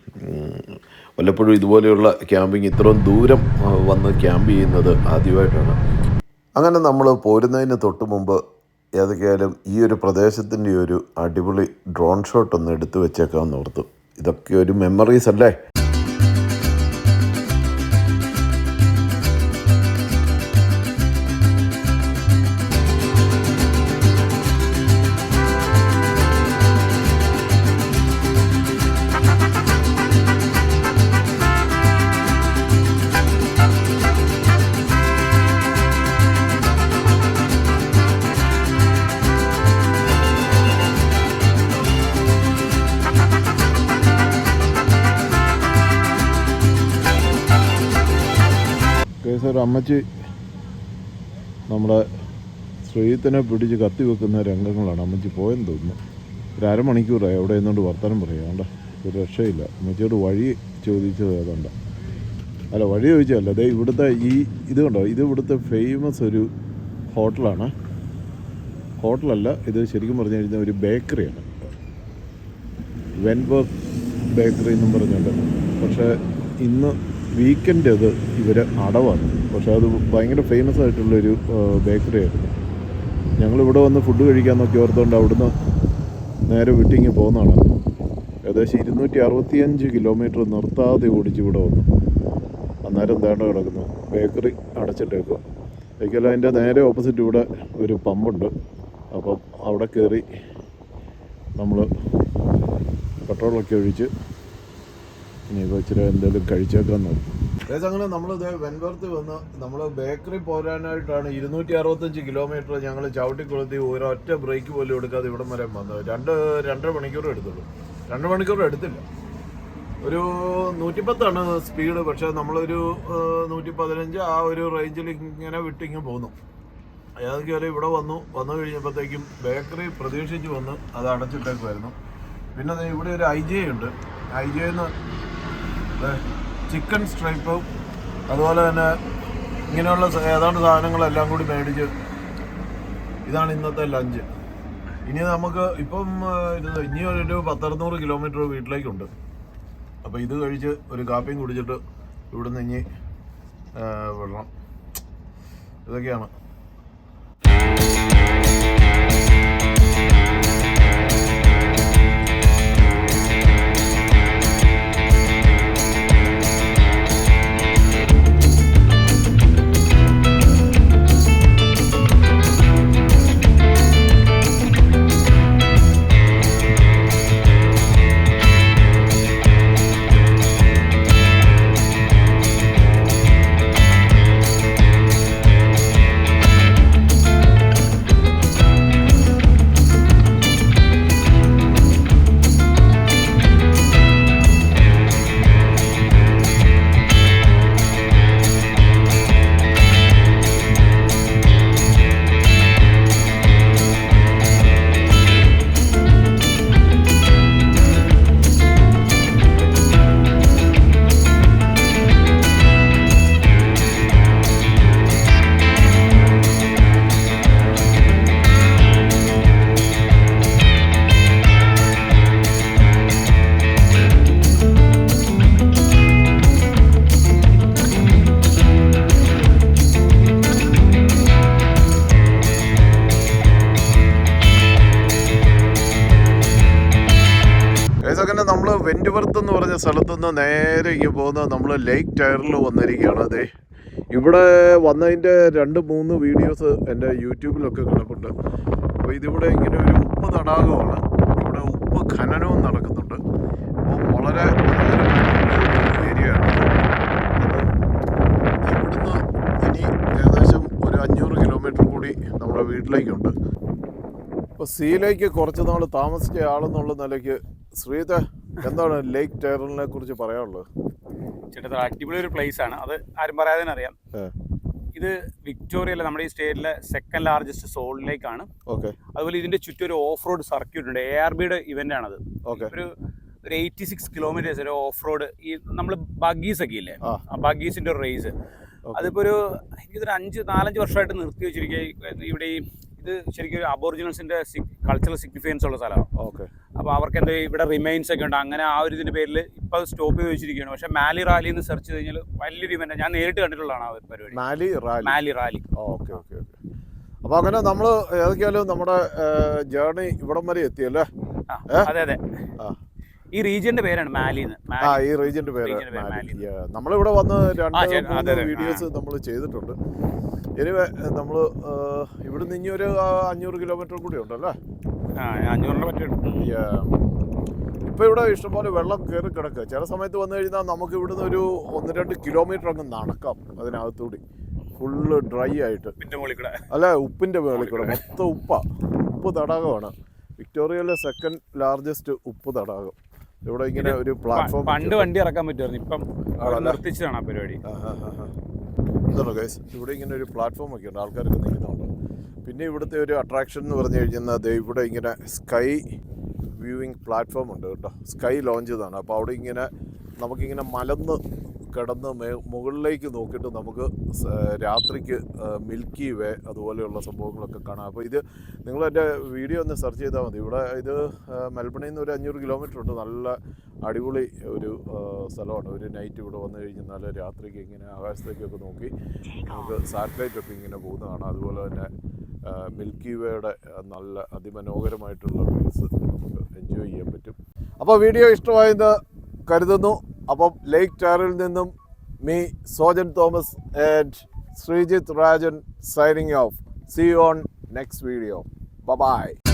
വല്ലപ്പോഴും ഇതുപോലെയുള്ള ക്യാമ്പിംഗ് ഇത്രയും ദൂരം വന്ന് ക്യാമ്പ് ചെയ്യുന്നത് ആദ്യമായിട്ടാണ്. അങ്ങനെ നമ്മൾ പോരുന്നതിന് തൊട്ട് മുമ്പ് ഏതൊക്കെയാലും ഈ ഒരു പ്രദേശത്തിൻ്റെ ഒരു അടിപൊളി ഡ്രോൺ ഷോട്ട് ഒന്ന് എടുത്തു വെച്ചേക്കാമെന്ന് ഓർത്തു. ഇതൊക്കെ ഒരു മെമ്മറീസ് അല്ലേ. ഒരു അമ്മച്ചി നമ്മുടെ ശ്രീത്തിനെ പിടിച്ച് കത്തി വെക്കുന്ന രംഗങ്ങളാണ്. അമ്മച്ചി പോയെന്ന് തോന്നുന്നു. ഒരു അരമണിക്കൂറായി അവിടെ നിന്നുകൊണ്ട് വർത്തമാനം പറയാണ്ട, ഒരു രക്ഷയില്ല. അമ്മച്ചിയോട് വഴി ചോദിച്ചത് ഏതാണ്ട, അല്ല വഴി ചോദിച്ചതല്ല. അതെ ഇവിടുത്തെ ഇത് കണ്ടോ, ഇത് ഇവിടുത്തെ ഫേമസ് ഒരു ഹോട്ടലല്ല, ഇത് ശരിക്കും പറഞ്ഞു കഴിഞ്ഞാൽ ഒരു ബേക്കറിയാണ്. വെൻവർത്ത് ബേക്കറി എന്നും പറഞ്ഞുണ്ട്. പക്ഷേ ഇന്ന് വീക്കെൻഡ് അത് ഇവർ അടവാണ്. പക്ഷേ അത് ഭയങ്കര ഫേമസ് ആയിട്ടുള്ളൊരു ബേക്കറി ആയിരുന്നു. ഞങ്ങളിവിടെ വന്ന് ഫുഡ് കഴിക്കാമെന്നൊക്കെ ഓർത്തുകൊണ്ട് അവിടുന്ന് നേരെ വിട്ടിങ്ങ് പോകുന്നതാണ്. ഏകദേശം 265 കിലോമീറ്റർ നിർത്താതെ ഓടിച്ച് ഇവിടെ വന്നു. അന്നേരം തേണ്ട കിടക്കുന്നു, ബേക്കറി അടച്ചിട്ടേക്കുക. ഒരിക്കലും അതിൻ്റെ നേരെ ഓപ്പോസിറ്റ് ഇവിടെ ഒരു പമ്പുണ്ട്. അപ്പം അവിടെ കയറി നമ്മൾ പെട്രോളൊക്കെ ഒഴിച്ച് ഇനിയിപ്പോൾ ഇച്ചിരി എന്തെങ്കിലും കഴിച്ചേക്കാൻ നോക്കും. അങ്ങനെ നമ്മളിത് വെൻവർത്ത് വന്ന് നമ്മൾ ബേക്കറി പോരാനായിട്ടാണ് 265 കിലോമീറ്റർ ഞങ്ങൾ ചവിട്ടിക്കൊളുത്തി ഒരൊറ്റ ബ്രേക്ക് പോലും എടുക്കാതെ ഇവിടം വരെ വന്നത്. 2.5 മണിക്കൂർ എടുത്തുള്ളൂ. 2 മണിക്കൂർ എടുത്തില്ല. ഒരു 110 സ്പീഡ്. പക്ഷേ നമ്മളൊരു 115 ആ ഒരു റേഞ്ചിൽ ഇങ്ങനെ വിട്ടിങ്ങ് പോന്നു. ഏതൊക്കെയാലും ഇവിടെ വന്നു കഴിഞ്ഞപ്പോഴത്തേക്കും ബേക്കറി പ്രതീക്ഷിച്ച് വന്ന് അത് അടച്ചിട്ടേക്കുമായിരുന്നു. പിന്നെ ഇവിടെ ഒരു IJ ഉണ്ട്. IJന്ന് ചിക്കൻ സ്ട്രൈപ്പും അതുപോലെ തന്നെ ഇങ്ങനെയുള്ള ഏതാണ്ട് സാധനങ്ങളെല്ലാം കൂടി മേടിച്ച് ഇതാണ് ഇന്നത്തെ ലഞ്ച്. ഇനി നമുക്ക് ഇപ്പം ഇനി ഒരു 100-200 കിലോമീറ്റർ വീട്ടിലേക്കുണ്ട്. അപ്പോൾ ഇത് കഴിച്ച് ഒരു കാപ്പിയും കുടിച്ചിട്ട് ഇവിടുന്ന് ഇനി വിടണം. ഇതൊക്കെയാണ്. അങ്ങനെ നമ്മൾ വെൻവർത്ത് എന്ന് പറഞ്ഞ സ്ഥലത്തുനിന്ന് നേരെ ഇങ്ങനെ പോകുന്നത് നമ്മൾ ലേക്ക് ടയറിൽ വന്നിരിക്കുകയാണ്. അതെ ഇവിടെ വന്നതിൻ്റെ 2-3 വീഡിയോസ് എൻ്റെ യൂട്യൂബിലൊക്കെ കിടപ്പുണ്ട്. അപ്പോൾ ഇതിവിടെ ഇങ്ങനെ ഒരു ഉപ്പ് തടാകമാണ്. ഇവിടെ ഉപ്പ് ഖനനവും നടക്കുന്നുണ്ട്. അപ്പോൾ വളരെ ഏരിയയാണ്. ഇവിടുന്ന് ഇനി ഏകദേശം ഒരു 500 കിലോമീറ്റർ കൂടി നമ്മുടെ വീട്ടിലേക്കുണ്ട്. അപ്പോൾ സീയിലേക്ക് കുറച്ച് നാൾ താമസിച്ച ആളെന്നുള്ള നിലയ്ക്ക് ശ്രീത എന്താണ് ലേക്ക് ടയറിനെ കുറിച്ച് പറയാനുള്ളത്? ചേട്ടാ അടിപൊളി ഒരു പ്ലേസ് ആണ്. അത് ആരും പറയാതെ തന്നെ അറിയാം. ഇത് വിക്ടോറിയയിലെ നമ്മുടെ ഈ സ്റ്റേറ്റിലെ സെക്കൻഡ് ലാർജസ്റ്റ് സോൾട്ട് ലേക്ക് ആണ്. ഓക്കെ. അതുപോലെ ഇതിന്റെ ചുറ്റും ഒരു ഓഫ് റോഡ് സർക്യൂട്ട് ഉണ്ട്. ARBയുടെ ഇവന്റ് ആണത്. ഒരു ഒരു 86 കിലോമീറ്റേഴ്സ് ഒരു ഓഫ് റോഡ്. ഈ നമ്മൾ ബഗ്ഗീസ് ഒക്കെ ഇല്ലേ, ആ ബഗ്ഗീസിൻ്റെ ഒരു റേസ്. അതിപ്പോൾ ഒരു എനിക്കിതൊരു 4-5 വർഷമായിട്ട് നിർത്തി വെച്ചിരിക്കുക. ഇവിടെ ഇത് ശരിക്കും അബോറിജിനൽസിൻ്റെ കൾച്ചറൽ സിഗ്നിഫിക്കൻസ് ഉള്ള സ്ഥലമാണ്. ഓക്കെ. അപ്പോൾ അവർക്ക് എന്താ ഇവിടെ റിമൈൻസ് ഒക്കെ ഉണ്ട്. അങ്ങനെ ആ ഒരു ഇതിൻ്റെ പേരിൽ ഇപ്പോൾ അത് സ്റ്റോപ്പ് ചെയ്ത് വെച്ചിരിക്കുകയാണ്. പക്ഷേ മാലി റാലി എന്ന് സെർച്ച് ചെയ്ത് കഴിഞ്ഞാൽ വലിയൊരു ഇവന്റ് ഞാൻ നേരിട്ട് കണ്ടിട്ടുള്ളതാണ് ആ പരിപാടി. മാലി റാലി. Okay okay okay. അപ്പോൾ അങ്ങനെ നമ്മൾ ഏതൊക്കെയാലും നമ്മുടെ ജേർണി ഇവിടം വരെ എത്തിയല്ലേ? അതെ അതെ. ഈ റീജിയന്റെ പേരാണ് മാലി. ഈ റീജിയന്റെ പേര് മാലി. നമ്മളിവിടെ വന്ന് 2 വീഡിയോസ് നമ്മൾ ചെയ്തിട്ടുണ്ട്. എനിവേ നമ്മൾ ഇവിടുന്ന് ഇനി ഒരു 500 കിലോമീറ്റർ കൂടി ഉണ്ടല്ലേ? 500 പറ്റും. ഇപ്പോൾ ഇവിടെ ഇഷ്ടംപോലെ വെള്ളം കയറി കിടക്കുക. ചില സമയത്ത് വന്നു കഴിഞ്ഞാൽ നമുക്ക് ഇവിടുന്ന് ഒരു 1-2 കിലോമീറ്റർ അങ്ങ് നടക്കാം അതിനകത്തൂടി. ഫുള്ള് ഡ്രൈ ആയിട്ട്. അല്ല, ഉപ്പിൻ്റെ മേളിൽ കൂടെ മൊത്തം ഉപ്പ് തടാകമാണ്. വിക്ടോറിയയിലെ 2nd ലാർജസ്റ്റ് ഉപ്പ് തടാകം. ഇവിടെ ഇങ്ങനെ ഒരു പ്ലാറ്റ്ഫോം. പണ്ട് വണ്ടി ഇറക്കാൻ പറ്റുമായിരുന്നു, ഇപ്പം നിർത്തിച്ചതാണ് ആ പരിപാടി. ഇതാണോ ഗൈസ്? ഇവിടെ ഇങ്ങനെ ഒരു പ്ലാറ്റ്ഫോം ഒക്കെ ഉണ്ട്, ആൾക്കാരൊക്കെ നിൽക്കുന്നുണ്ട്. പിന്നെ ഇവിടുത്തെ ഒരു അട്രാക്ഷൻ എന്ന് പറഞ്ഞു കഴിഞ്ഞാൽ ഇവിടെ ഇങ്ങനെ സ്കൈ വ്യൂവിങ് പ്ലാറ്റ്ഫോം ഉണ്ട് കേട്ടോ. സ്കൈ ലോഞ്ച് ഇതാണ്. അപ്പോൾ അവിടെ ഇങ്ങനെ നമുക്കിങ്ങനെ മലന്ന് കിടന്ന് മുകളിലേക്ക് നോക്കിയിട്ട് നമുക്ക് രാത്രിക്ക് മിൽക്കി വേ അതുപോലെയുള്ള സംഭവങ്ങളൊക്കെ കാണാം. അപ്പോൾ ഇത് നിങ്ങൾ എൻ്റെ വീഡിയോ ഒന്ന് സെർച്ച് ചെയ്താൽ മതി. ഇവിടെ ഇത് മെൽബണിൽ നിന്ന് ഒരു 500 കിലോമീറ്റർ ഉണ്ട്. നല്ല അടിപൊളി ഒരു സ്ഥലമാണ്. ഒരു നൈറ്റ് ഇവിടെ വന്നു കഴിഞ്ഞാൽ രാത്രിക്ക് ഇങ്ങനെ ആകാശത്തേക്കൊക്കെ നോക്കി നമുക്ക് സാറ്റലൈറ്റൊക്കെ ഇങ്ങനെ പോകുന്ന കാണാം. അതുപോലെ തന്നെ മിൽക്കി വേയുടെ നല്ല അതിമനോഹരമായിട്ടുള്ള വ്യൂസ് നമുക്ക് എൻജോയ് ചെയ്യാൻ പറ്റും. അപ്പോൾ വീഡിയോ ഇഷ്ടമായെന്ന് കരുതുന്നു. അപ്പം ലേക്ക് ടാറിൽ നിന്നും Sojan Thomas and Sreejith Rajan signing off. See you on next video. Bye bye.